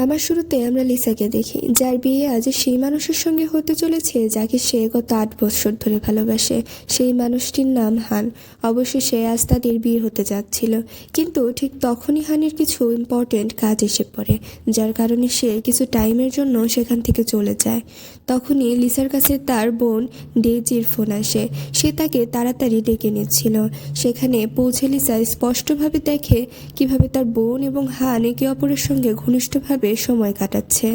আমার শুরুতে আমরা লিসাকে দেখি, যার বিয়ে আজ সেই মানুষের সঙ্গে হতে চলেছে যাকে সে গত 8 বছর ধরে ভালোবাসে। সেই মানুষটির নাম হান। অবশেষে আজ তাদের বিয়ে হতে যাচ্ছিল, কিন্তু ঠিক তখনই হানের কিছু ইম্পর্টেন্ট কাজ এসে পড়ে, যার কারণে সে কিছু টাইমের জন্য সেখান থেকে চলে যায়। তখনই লিসার কাছে তার বোন ডেইজির ফোন আসে। সে তাকে তাড়াতাড়ি ডেকে নিচ্ছিল। সেখানে পৌঁছে লিসা স্পষ্টভাবে দেখে কিভাবে তার বোন এবং হান একে অপরের সঙ্গে ঘনিষ্ঠভাবে সময় কাটাচ্ছে।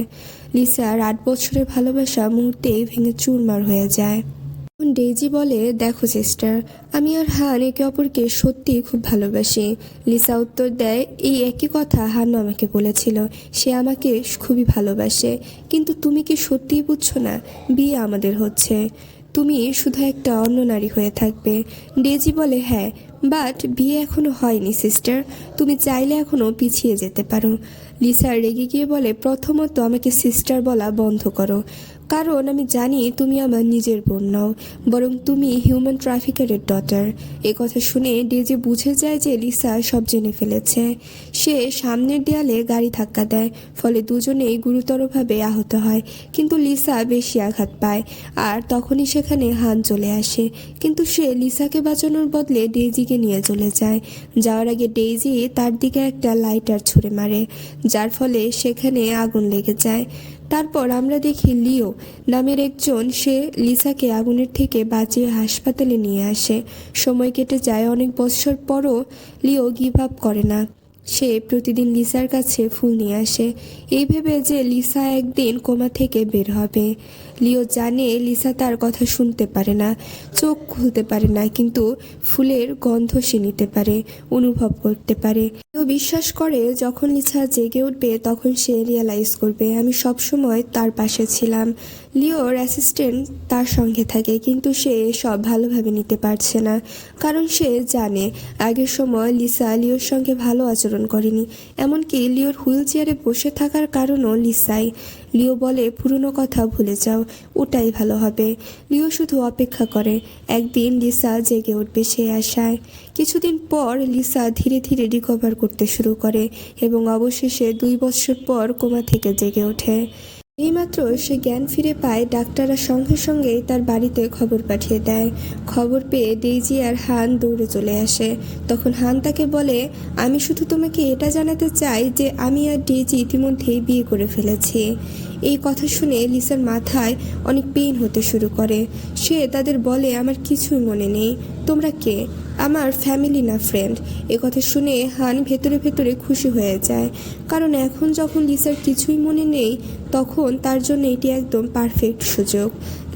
লিসার 8 বছরের ভালোবাসা মুহূর্তেই ভেঙে চুরমার হয়ে যায়। ডেইজি বলে, দেখো সিস্টার, আমি আর হান একে অপরকে সত্যি খুব ভালোবাসি। লিসা উত্তর দেয়, এই একই কথা হানও আমাকে বলেছিল, সে আমাকে খুবই ভালোবাসে। কিন্তু তুমি কি সত্যিই বুঝছো না? বিয়ে আমাদের হচ্ছে, তুমি শুধু একটা অন্য নারী হয়ে থাকবে। ডেজি বলে, হ্যাঁ, বাট বিয়ে এখনো হয়নি সিস্টার, তুমি চাইলে এখনো পিছিয়ে যেতে পারো। লিসা রেগে গিয়ে বলে, প্রথমত আমাকে সিস্টার বলা বন্ধ করো, কারণ আমি জানি তুমি আমার নিজের বোন নও, বরং তুমি হিউম্যান ট্রাফিকারের ডটার। এ কথা শুনে ডেজি বুঝে যায় যে লিসা সব জেনে ফেলেছে। সে সামনের দেয়ালে গাড়ি ধাক্কা দেয়, ফলে দুজনেই গুরুতরভাবে আহত হয়, কিন্তু লিসা বেশি আঘাত পায়। আর তখনই সেখানে হান চলে আসে, কিন্তু সে লিসাকে বাঁচানোর বদলে ডেইজিকে নিয়ে চলে যায়। যাওয়ার আগে ডেইজি তার দিকে একটা লাইটার ছুঁড়ে মারে, যার ফলে সেখানে আগুন লেগে যায়। তারপর আমরা দেখি লিও নামের একজন, সে লিসাকে আগুনের থেকে বাঁচিয়ে হাসপাতালে নিয়ে আসে। সময় কেটে যায় অনেক বছর পরও লিও গিভ আপ করে না। সে প্রতিদিন লিসার কাছে ফুল নিয়ে আসে, এই ভেবে যে লিসা একদিন কোমা থেকে বের হবে। লিও জানে লিসা তার কথা শুনতে পারে না, চোখ খুলতে পারে না, কিন্তু ফুলের গন্ধ সে নিতে পারে, অনুভব করতে পারে। লিও বিশ্বাস করে যখন লিসা জেগে উঠবে তখন সে রিয়েলাইজ করবে, আমি সবসময় তার পাশে ছিলাম। লিওর অ্যাসিস্ট্যান্ট তার সঙ্গে থাকে, কিন্তু সে সব ভালোভাবে নিতে পারছে না, কারণ সে জানে আগের সময় লিসা লিওর সঙ্গে ভালো আচরণ করেনি, এমনকি লিওর হুইল চেয়ারে বসে থাকার কারণও লিসাই। লিও বলে, পুরনো কথা ভুলে যাও, ওটাই ভালো হবে। লিও শুধু অপেক্ষা করে, একদিন লিসা জেগে উঠবে সে আশায়। কিছুদিন পর লিসা ধীরে ধীরে রিকভার করতে শুরু করে এবং অবশেষে 2 বছর পর কোমা থেকে জেগে ওঠে। এইমাত্র সে জ্ঞান ফিরে পায়, ডাক্তাররা সঙ্গে সঙ্গেই তার বাড়িতে খবর পাঠিয়ে দেয়। খবর পেয়ে ডেইজি আর হান দৌড়ে চলে আসে। তখন হান তাকে বলে, আমি শুধু তোমাকে এটা জানাতে চাই যে আমি আর ডেইজি ইতিমধ্যেই বিয়ে করে ফেলেছি। এই কথা শুনে লিসার মাথায় অনেক পেইন হতে শুরু করে। সে তাদের বলে, আমার কিছুই মনে নেই, তোমরা কে? আমার ফ্যামিলি না ফ্রেন্ড। এ কথা শুনে হান ভেতরে ভেতরে খুশি হয়ে যায়, কারণ এখন যখন লিসার কিছুই মনে নেই তখন তার জন্য এটি একদম পারফেক্ট সুযোগ।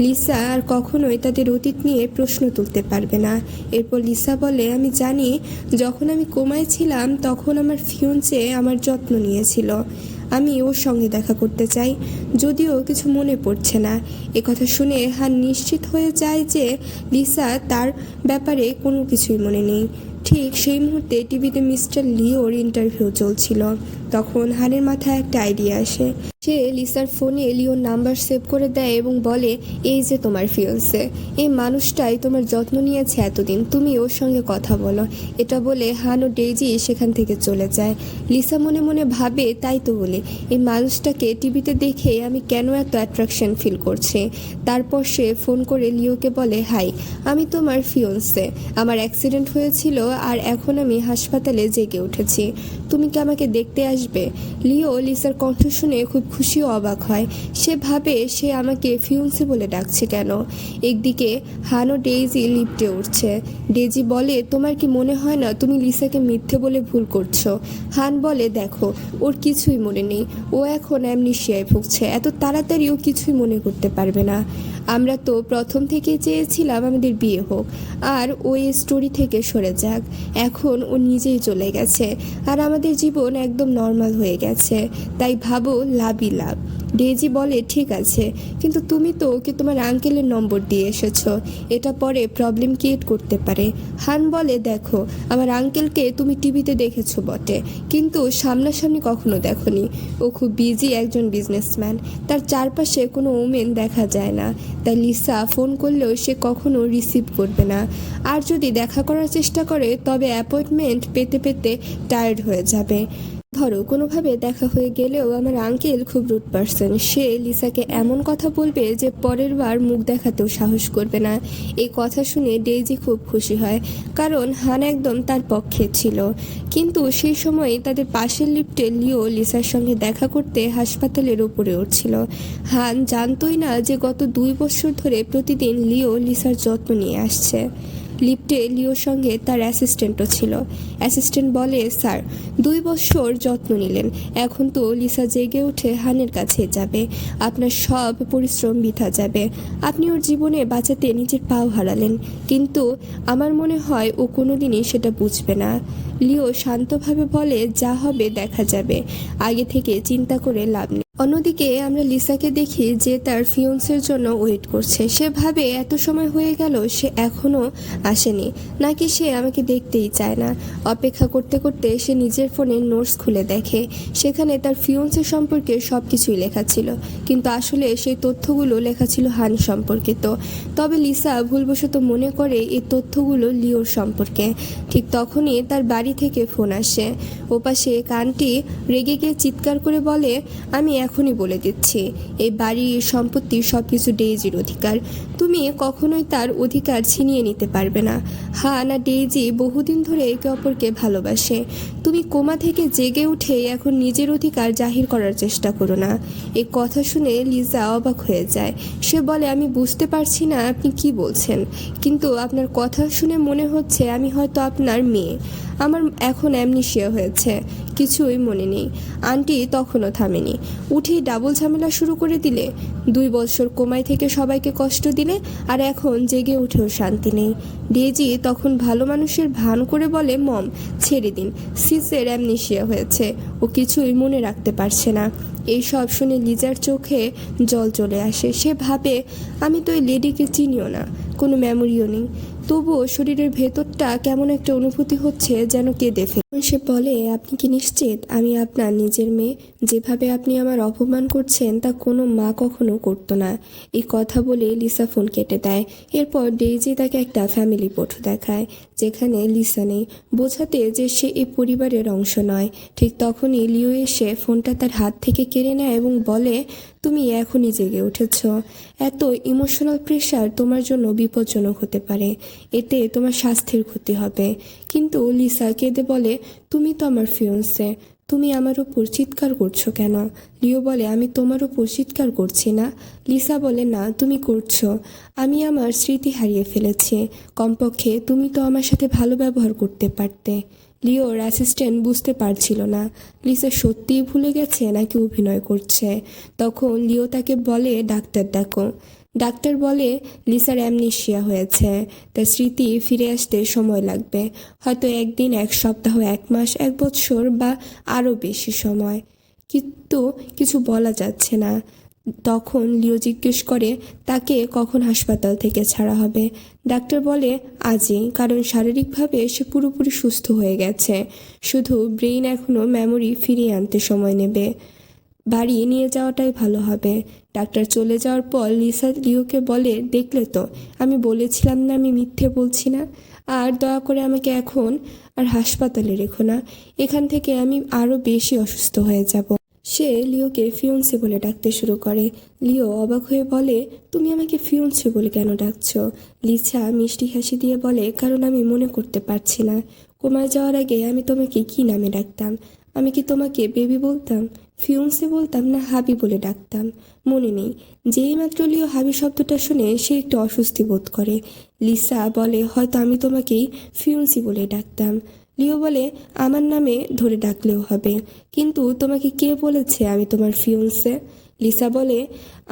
লিসা আর কখনোই তাদের অতীত নিয়ে প্রশ্ন তুলতে পারবে না। এরপর লিসা বলে, আমি জানি যখন আমি কোমায় ছিলাম তখন আমার ফিয়ন্সে আমার যত্ন নিয়েছিল, আমি ওর সঙ্গে দেখা করতে চাই, যদিও কিছু মনে পড়ছে না। কথা শুনে হান নিশ্চিত হয়ে যায় যে লিসা তার ব্যাপারে কোনো কিছুই মনে নেই। ঠিক সেই মুহূর্তে টিভিতে মিস্টার লিওর ইন্টারভিউ চলছিল। তখন হানের মাথায় একটা আইডিয়া আসে। সে লিসার ফোনে লিওর নাম্বার সেভ করে দেয় এবং বলে, এই যে তোমার ফিয়ন্সে, এই মানুষটাই তোমার যত্ন নিয়েছে এতদিন, তুমি ওর সঙ্গে কথা বলো। এটা বলে হান ও ডেইজি সেখান থেকে চলে যায়। লিসা মনে মনে ভাবে, তাই তো বলে, এই মানুষটাকে টিভিতে দেখে আমি কেন এত অ্যাট্রাকশন ফিল করছি। তারপর সে ফোন করে লিওকে বলে, হাই, আমি তোমার ফিয়ন্সে, আমার অ্যাক্সিডেন্ট হয়েছিল আর এখন আমি হাসপাতালে জেগে উঠেছি, তুমি কি আমাকে দেখতে আসবে? লিও লিসার কণ্ঠ শুনে খুব খুশি ও অবাক হয়। সে ভাবে সে আমাকে ফিয়ন্সে বলে ডাকছে কেন। একদিকে হান ও ডেইজি লিফটে উঠছে। ডেইজি বলে, তোমার কি মনে হয় না তুমি লিসাকে মিথ্যে বলে ভুল করছো? হান বলে, দেখো, ওর কিছুই মনে নেই, ও এখন অ্যামনেশিয়ায় ভুগছে, এত তাড়াতাড়ি ও কিছুই মনে করতে পারবে না। আমরা তো প্রথম থেকেই চেয়েছিলাম আমাদের বিয়ে হোক আর ওই স্টোরি থেকে সরে যাক। এখন ও নিজেই চলে গেছে আর আমাদের জীবন একদম নর্মাল হয়ে গেছে, তাই ভাবো লাভই লাভ। ডেইজি বলে, ঠিক আছে, কিন্তু তুমি তো ওকে তোমার আঙ্কেলের নম্বর দিয়ে এসেছো, এটা পরে প্রবলেম ক্রিয়েট করতে পারে। হান বলে, দেখো, আমার আঙ্কেলকে তুমি টিভিতে দেখেছো বটে, কিন্তু সামনাসামনি কখনো দেখোনি। ও খুব বিজি একজন বিজনেসম্যান, তার চারপাশে কোনো ওমেন দেখা যায় না, তাই লিসা ফোন করলেও সে কখনো রিসিভ করবে না। আর যদি দেখা করার চেষ্টা করে তবে অ্যাপয়েন্টমেন্ট পেতে পেতে টায়ার্ড হয়ে যাবে। ধরো কোনোভাবে দেখা হয়ে গেলেও আমার আঙ্কেল খুব রুড পার্সন, সে লিসাকে এমন কথা বলবে যে পরের বার মুখ দেখাতেও সাহস করবে না। এই কথা শুনে ডেইজি খুব খুশি হয়, কারণ হান একদম তার পক্ষে ছিল। কিন্তু সেই সময় তাদের পাশের লিফটে লিও লিসার সঙ্গে দেখা করতে হাসপাতালের উপরে উঠছিল। হান জানতই না যে গত 2 বছর ধরে প্রতিদিন লিও লিসার যত্ন নিয়ে আসছে। লিফটে লিওর সঙ্গে তার অ্যাসিস্ট্যান্টও ছিল। অ্যাসিস্ট্যান্ট বলে, স্যার 2 বছর যত্ন নিলেন, এখন তো লিসা জেগে উঠে হানের কাছে যাবে, আপনার সব পরিশ্রম বৃথা যাবে। আপনি ওর জীবনে বাঁচাতে নিজের পাও হারালেন, কিন্তু আমার মনে হয় ও কোনোদিনই সেটা বুঝবে না। লিও শান্তভাবে বলে, যা হবে দেখা যাবে, আগে থেকে চিন্তা করে লাভ নেই। অন্যদিকে আমরা লিসাকে দেখি যে তার ফিয়ন্সের জন্য ওয়েট করছে। সে ভাবে এত সময় হয়ে গেল সে এখনও আসেনি, নাকি সে আমাকে দেখতেই চায় না। অপেক্ষা করতে করতে সে নিজের ফোনে নোটস খুলে দেখে, সেখানে তার ফিয়ন্সের সম্পর্কে সব কিছুই লেখা ছিল, কিন্তু আসলে সেই তথ্যগুলো লেখা ছিল হান সম্পর্কিত। তবে লিসা ভুলবশত মনে করে এই তথ্যগুলো লিওর সম্পর্কে। ঠিক তখনই তার বাড়ি থেকে ফোন আসে। ওপাশে কানটি রেগে গিয়ে চিৎকার করে বলে, আমি এখনই বলে দিচ্ছি, এই বাড়ির সম্পত্তি সব কিছু ডেইজির অধিকার, তুমি কখনোই তার অধিকার ছিনিয়ে নিতে পারবে না। হান আর ডেইজি বহুদিন ধরে একে অপরকে ভালোবাসে। তুমি কোমা থেকে জেগে উঠে এখন নিজের অধিকার জাহির করার চেষ্টা করো না। এই কথা শুনে লিজা অবাক হয়ে যায়। সে বলে, আমি বুঝতে পারছি না আপনি কি বলছেন, কিন্তু আপনার কথা শুনে মনে হচ্ছে আমি হয়তো আপনার মেয়ে। আমার এখন অ্যামনেশিয়া হয়েছে, কিছুই মনে নেই। আন্টি তখনও থামেনি, উঠেই ডাবল ঝামেলা শুরু করে দিলে। 2 বছর কোমায় থেকে সবাইকে কষ্ট দিলে, আর এখন জেগে উঠেও শান্তি নেই। ডেজি তখন ভালো মানুষের ভান করে বলে, মম ছেড়ে দিন, সিসের অ্যামনেশিয়া হয়েছে, ও কিছুই মনে রাখতে পারছে না। এই সব শুনে লিজার চোখে জল চলে আসে। সে ভাবে, আমি তো এই লেডিকে চিনিও না, কোনো মেমোরিও নেই, তবুও শরীরের ভেতরটা কেমন একটা অনুভূতি হচ্ছে যেন কেঁদে ফেলে। সে বলে, আপনি কি নিশ্চিত আমি আপনার নিজের মেয়ে? যেভাবে আপনি আমার অপমান করছেন তা কোনো মা কখনো করতো না। এই কথা বলে লিসা ফোন কেটে দেয়। এরপর ডেইজি তাকে একটা ফ্যামিলি ফটো দেখায়, যেখানে লিসা নেই, বোঝাতে যে সে এই পরিবারের অংশ নয়। ঠিক তখনই লিও এসে ফোনটা তার হাত থেকে কেড়ে নেয় এবং বলে, তুমি এখনই জেগে উঠেছ, এত ইমোশনাল প্রেশার তোমার জন্য বিপজ্জনক হতে পারে, এতে তোমার স্বাস্থ্যের ক্ষতি হবে। কিন্তু লিসা কেঁদে বলে, তুমি তো আমার ফিয়ন্সে, তুমি আমার ওপর চিৎকার করছো কেন? লিও বলে, আমি তোমার ওপর চিৎকার করছি না। লিসা বলে, না তুমি করছো, আমি আমার স্মৃতি হারিয়ে ফেলেছি, কমপক্ষে তুমি তো আমার সাথে ভালো ব্যবহার করতে পারতে। লিওর অ্যাসিস্ট্যান্ট বুঝতে পারছিল না লিসা সত্যিই ভুলে গেছে নাকি অভিনয় করছে। তখন লিও তাকে বলে, ডাক্তার ডাকো। ডাক্তার বলে, লিসার অ্যামনেশিয়া হয়েছে, তার স্মৃতি ফিরে আসতে সময় লাগবে, হয়তো 1 দিন, 1 সপ্তাহ, 1 মাস, 1 বছর বা আরও বেশি সময়, কিন্তু কিছু বলা যাচ্ছে না। তখন লিও জিজ্ঞেস করে, তাকে কখন হাসপাতাল থেকে ছাড়া হবে? ডাক্তার বলে, আজই, কারণ শারীরিকভাবে সে পুরোপুরি সুস্থ হয়ে গেছে, শুধু ব্রেইন এখনও মেমোরি ফিরিয়ে আনতে সময় নেবে, বাড়ি নিয়ে যাওয়াটাই ভালো হবে। ডাক্তার চলে যাওয়ার পর লিসা লিওকে বলে, দেখলে তো, আমি বলেছিলাম না আমি মিথ্যে বলছি না, আর দয়া করে আমাকে এখন আর হাসপাতালে রেখো না, এখান থেকে আমি আরও বেশি অসুস্থ হয়ে যাব। সে লিওকে ফিয়ন্সে বলে ডাকতে শুরু করে। লিও অবাক হয়ে বলে, তুমি আমাকে ফিয়ন্সে বলে কেন ডাকছো? লিসা মিষ্টি হাসি দিয়ে বলে, কারণ আমি মনে করতে পারছি না, কোমায় যাওয়ার আগে আমি তোমাকে কি নামে ডাকতাম? আমি কি তোমাকে বেবি বলতাম, ফিয়ন্সে বলতাম, না হাবি বলে ডাকতাম? মনে নেই। যেই মাত্র লিও হাবি শব্দটা শুনে সে একটু অস্বস্তি বোধ করে। লিসা বলে, হয়তো আমি তোমাকেই ফিয়ন্সি বলে ডাকতাম। লিও বলে, আমার নামে ধরে ডাকলেও হবে, কিন্তু তোমাকে কে বলেছে আমি তোমার ফিয়ন্সে? লিসা বলে,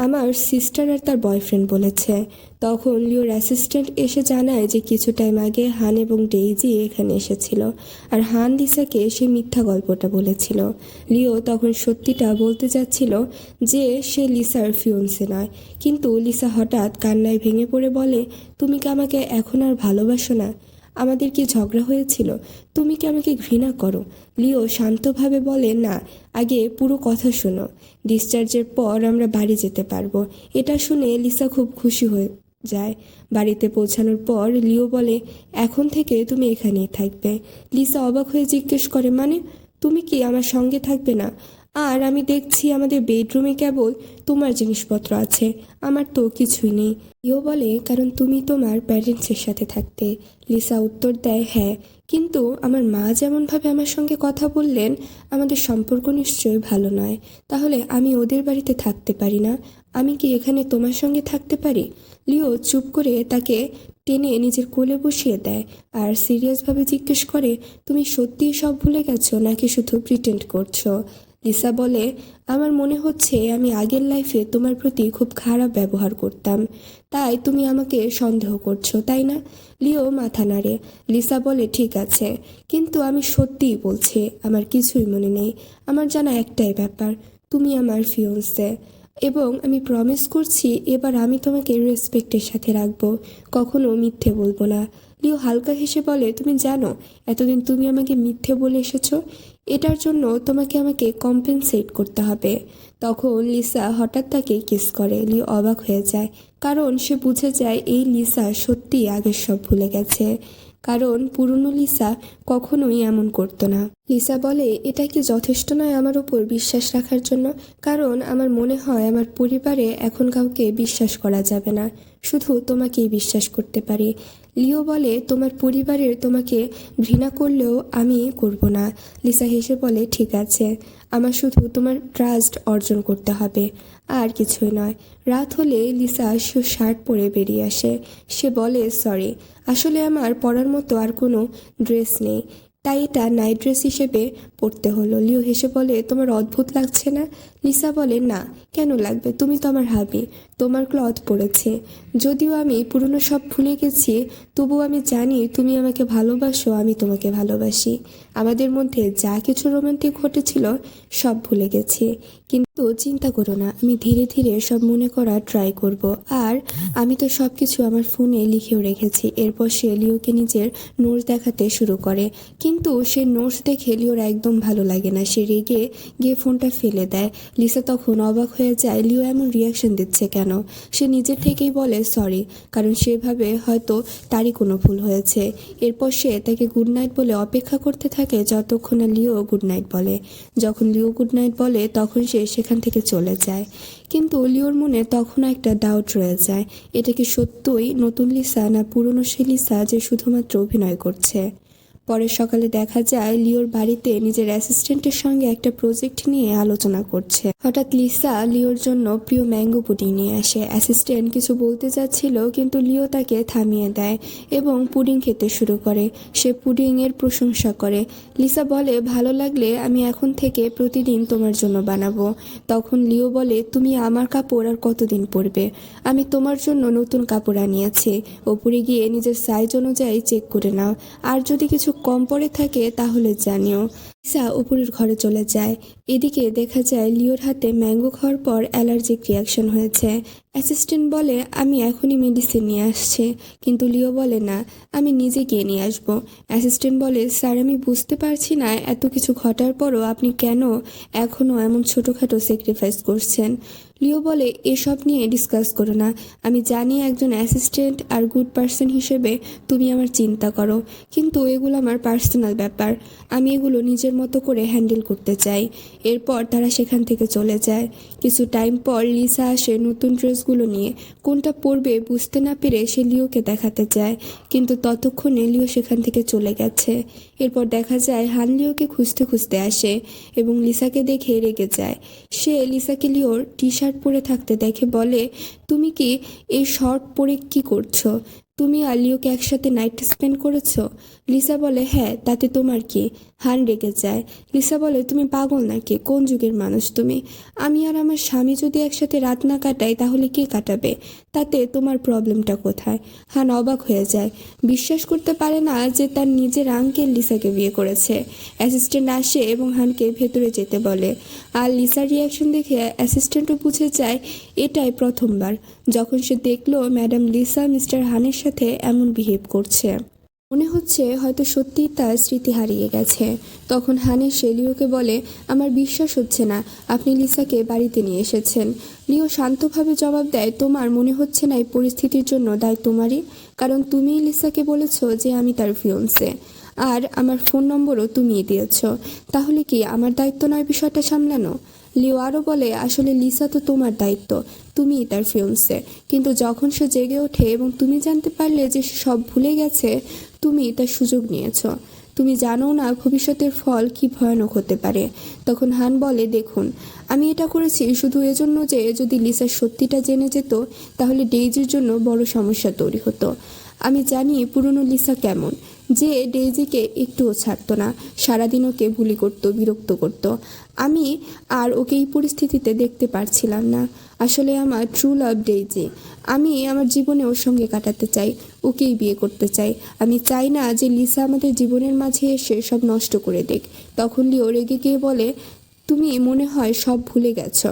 আমার সিস্টার আর তার বয়ফ্রেন্ড বলেছে। তখন লিওর অ্যাসিস্ট্যান্ট এসে জানায় যে কিছু টাইম আগে হান এবং ডেইজি এখানে এসেছিল, আর হান লিসাকে সে মিথ্যা গল্পটা বলেছিল। লিও তখন সত্যিটা বলতে যাচ্ছিল যে সে লিসার ফিয়ন্সে নয়, কিন্তু লিসা হঠাৎ কান্নায় ভেঙে পড়ে বলে, তুমি কি আমাকে এখন আর ভালোবাসো না? আমাদের কি ঝগড়া হয়েছিল? তুমি কি আমাকে ঘৃণা করো? লিও শান্তভাবে বলে, না, আগে পুরো কথা শোনো, ডিসচার্জের পর আমরা বাড়ি যেতে পারবো। এটা শুনে লিসা খুব খুশি হয়ে যায়। বাড়িতে পৌঁছানোর পর লিও বলে, এখন থেকে তুমি এখানেই থাকবে। লিসা অবাক হয়ে জিজ্ঞেস করে, মানে তুমি কি আমার সঙ্গে থাকবে না? আর আমি দেখছি আমাদের বেডরুমে কেবল তোমার জিনিসপত্র আছে, আমার তো কিছুই নেই। লিও বলে, কারণ তুমি তোমার প্যারেন্টসের সাথে থাকতে। লিসা উত্তর দেয়, হ্যাঁ, কিন্তু আমার মা যেমনভাবে আমার সঙ্গে কথা বললেন, আমাদের সম্পর্ক নিশ্চয়ই ভালো নয়। তাহলে আমি ওদের বাড়িতে থাকতে পারি না? আমি কি এখানে তোমার সঙ্গে থাকতে পারি? লিও চুপ করে তাকে টেনে নিজের কোলে বসিয়ে দেয় আর সিরিয়াসভাবে জিজ্ঞেস করে, তুমি সত্যিই সব ভুলে গেছো নাকি শুধু প্রিটেন্ড করছো? লিসা বলে, আমার মনে হচ্ছে আমি আগের লাইফে তোমার প্রতি খুব খারাপ ব্যবহার করতাম, তাই তুমি আমাকে সন্দেহ করছো, তাই না? লিও মাথা নাড়ে। লিসা বলে, ঠিক আছে, কিন্তু আমি সত্যিই বলছি আমার কিছুই মনে নেই। আমার জানা একটাই ব্যাপার, তুমি আমার ফিয়ন্সে, এবং আমি প্রমিস করছি এবার আমি তোমাকে রেসপেক্টের সাথে রাখবো, কখনো মিথ্যে বলবো না। লিও হালকা হেসে বলে, তুমি জানো এতদিন তুমি আমাকে মিথ্যে বলে এসেছো, এটার জন্য তোমাকে আমাকে কম্পেনসেট করতে হবে। তখন লিসা হঠাৎ তাকে কিস করে। লিও অবাক হয়ে যায়, কারণ সে বুঝে যায় এই লিসা সত্যিই আগের সব ভুলে গেছে, কারণ পুরনো লিসা কখনোই এমন করতো না। লিসা বলে, এটা কি যথেষ্ট নয় আমার উপর বিশ্বাস রাখার জন্য? কারণ আমার মনে হয় আমার পরিবারে এখন কাউকে বিশ্বাস করা যাবে না, শুধু তোমাকেই বিশ্বাস করতে পারি। লিও বলে, তোমার পরিবারের তোমাকে ঘৃণা করলেও আমি করব না। লিসা হেসে বলে, ঠিক আছে, আমার শুধু তোমার ট্রাস্ট অর্জন করতে হবে, আর কিছুই নয়। রাত হলে লিসা শার্ট পরে বেরিয়ে আসে। সে বলে, সরি, আসলে আমার পরার মতো আর কোনো ড্রেস নেই, তাই এটা নাইট ড্রেস হিসেবে পরতে হলো। লিও হেসে বলে, তোমার অদ্ভুত লাগছে না? লিসা বলে, না, কেন লাগবে, তুমি তো আমার হাবি, তোমার ক্লথ পরেছে। যদিও আমি পুরনো সব ভুলে গেছি, তবুও আমি জানি তুমি আমাকে ভালোবাসো, আমি তোমাকে ভালোবাসি। আমাদের মধ্যে যা কিছু রোমান্টিক ঘটেছিল সব ভুলে গেছি, কিন্তু চিন্তা করো না, আমি ধীরে ধীরে সব মনে করার ট্রাই করব। আর আমি তো সব কিছু আমার ফোনে লিখেও রেখেছি। এরপর সে লিওকে নিজের নোটস দেখাতে শুরু করে, কিন্তু সে নোটস দেখে লিওর একদম ভালো লাগে না। সে রেগে গিয়ে ফোনটা ফেলে দেয়। লিসা তখন অবাক হয়ে যায়, লিও এমন রিয়াকশন দিচ্ছে কেন? সে নিজের থেকেই বলে সরি, কারণ সেভাবে হয়তো তারই কোনো ভুল হয়েছে। এরপর সে তাকে গুড নাইট বলে অপেক্ষা করতে থাকে যতক্ষণ না লিও গুড নাইট বলে। যখন লিও গুড নাইট বলে তখন সে সেখান থেকে চলে যায়, কিন্তু লিওর মনে তখনও একটা ডাউট রয়ে যায়, এটা কি সত্যই নতুন লিসা না পুরনো সে লিসা যে শুধুমাত্র অভিনয় করছে। পরের সকালে দেখা যায় লিওর বাড়িতে নিজের অ্যাসিস্ট্যান্টের সঙ্গে একটা প্রজেক্ট নিয়ে আলোচনা করছে। হঠাৎ লিসা লিওর জন্য প্রিয় ম্যাঙ্গো পুডিং নিয়ে আসে। অ্যাসিস্ট্যান্ট কিছু বলতে যাচ্ছিল, কিন্তু লিও তাকে থামিয়ে দেয় এবং পুডিং খেতে শুরু করে। সে পুডিংয়ের প্রশংসা করে। লিসা বলে, ভালো লাগলে আমি এখন থেকে প্রতিদিন তোমার জন্য বানাবো। তখন লিও বলে, তুমি আমার কাপড় আর কতদিন পরবে? আমি তোমার জন্য নতুন কাপড় আনিয়েছি, ওপরে গিয়ে নিজের সাইজ অনুযায়ী চেক করে নাও, আর যদি কিছু কম পড়ে থাকে তাহলে জানিও। লিসা উপরের ঘরে চলে যায়। এদিকে দেখা যায় লিওর হাতে ম্যাঙ্গো খাওয়ার পর অ্যালার্জিক রিয়াকশন হয়েছে। অ্যাসিস্ট্যান্ট বলে, আমি এখনই মেডিসিন নিয়ে আসছি, কিন্তু লিও বলে, না, আমি নিজে গিয়ে নিয়ে আসবো। অ্যাসিস্ট্যান্ট বলে, স্যার, আমি বুঝতে পারছি না এত কিছু ঘটার পরও আপনি কেন এখনও এমন ছোটোখাটো স্যাক্রিফাইস করছেন। লিও বলে, এসব নিয়ে ডিসকাস করো না, আমি জানি একজন অ্যাসিস্ট্যান্ট আর গুড পার্সন হিসেবে তুমি আমার চিন্তা করো, কিন্তু এগুলো আমার পার্সোনাল ব্যাপার, আমি এগুলো নিজের মতো করে হ্যান্ডেল করতে চাই। এরপর তারা সেখান থেকে চলে যায়। কিছু টাইম পর লিসা আসে নতুন ড্রেসগুলো নিয়ে। কোনটা পরবে বুঝতে না পেরে সে লিওকে দেখাতে চায়, কিন্তু ততক্ষণে লিও সেখান থেকে চলে গেছে। এরপর দেখা যায় হান লিওকে খুঁজতে খুঁজতে আসে এবং লিসাকে দেখে রেগে যায়। সে লিসাকে লিওর টি শার্ট পরে থাকতে দেখে বলে, তুমি কি এই শর্ট পরে কি করছো? তুমি আর লিওকে একসাথে নাইট স্পেন্ড করেছো? লিসা বলে, হ্যাঁ, তাতে তোমার কি? হান রেগে যায়। লিসা বলে, তুমি পাগল নাকি? কোন যুগের মানুষ তুমি? আমি আর আমার স্বামী যদি একসাথে রাত না কাটাই তাহলে কে কাটাবে? তাতে তোমার প্রবলেমটা কোথায়? হান অবাক হয়ে যায়, বিশ্বাস করতে পারে না যে তার নিজের আঙ্কেল লিসাকে বিয়ে করেছে। অ্যাসিস্ট্যান্ট আসে এবং হানকে ভেতরে যেতে বলে। আর লিসার রিয়াকশন দেখে অ্যাসিস্ট্যান্টও বুঝে যায় এটাই প্রথমবার যখন সে দেখলো ম্যাডাম লিসা মিস্টার হানের সাথে এমন বিহেভ করছে। মনে হচ্ছে হয়তো সত্যিই তার স্মৃতি হারিয়ে গেছে। তখন হানি সে লিওকে বলে, আমার বিশ্বাস হচ্ছে না আপনি লিসাকে বাড়িতে নিয়ে এসেছেন। লিও শান্তভাবে জবাব দেয়, তোমার মনে হচ্ছে না এই পরিস্থিতির জন্য দায় তোমারই? কারণ তুমিই লিসাকে বলেছো যে আমি তার ফিয়ন্সে। আর আমার ফোন নম্বরও তুমিই দিয়েছ। তাহলে কি আমার দায়িত্ব নয় বিষয়টা সামলানো? লিও আরও বলে, আসলে লিসা তো তোমার দায়িত্ব, তুমিই তার ফিয়ন্সে। কিন্তু যখন সে জেগে ওঠে এবং তুমি জানতে পারলে যে সে সব ভুলে গেছে, তুমি তার সুযোগ নিয়েছ। তুমি জানো না ভবিষ্যতের ফল কি ভয়ানক হতে পারে। তখন হান বলে, দেখুন, আমি এটা করেছি শুধু এজন্য যে যদি লিসার সত্যিটা জেনে যেত তাহলে ডেইজির জন্য বড় সমস্যা তৈরি হতো। আমি জানি পুরনো লিসা কেমন, যে ডেইজিকে একটুও ছাড়তো না, সারাদিন ওকে বুলি করতো, বিরক্ত করতো। আমি আর ওকে এই পরিস্থিতিতে দেখতে পারছিলাম না। আসলে আমার ট্রু লাভ ডেইজি। আমি আমার জীবনে ওর সঙ্গে কাটাতে চাই, ওকেই বিয়ে করতে চাই। আমি চাই না যে লিসা আমাদের জীবনের মাঝে এসে সব নষ্ট করে দেখ। তখন লিও রেগে গিয়ে বলে, তুমি মনে হয় সব ভুলে গেছো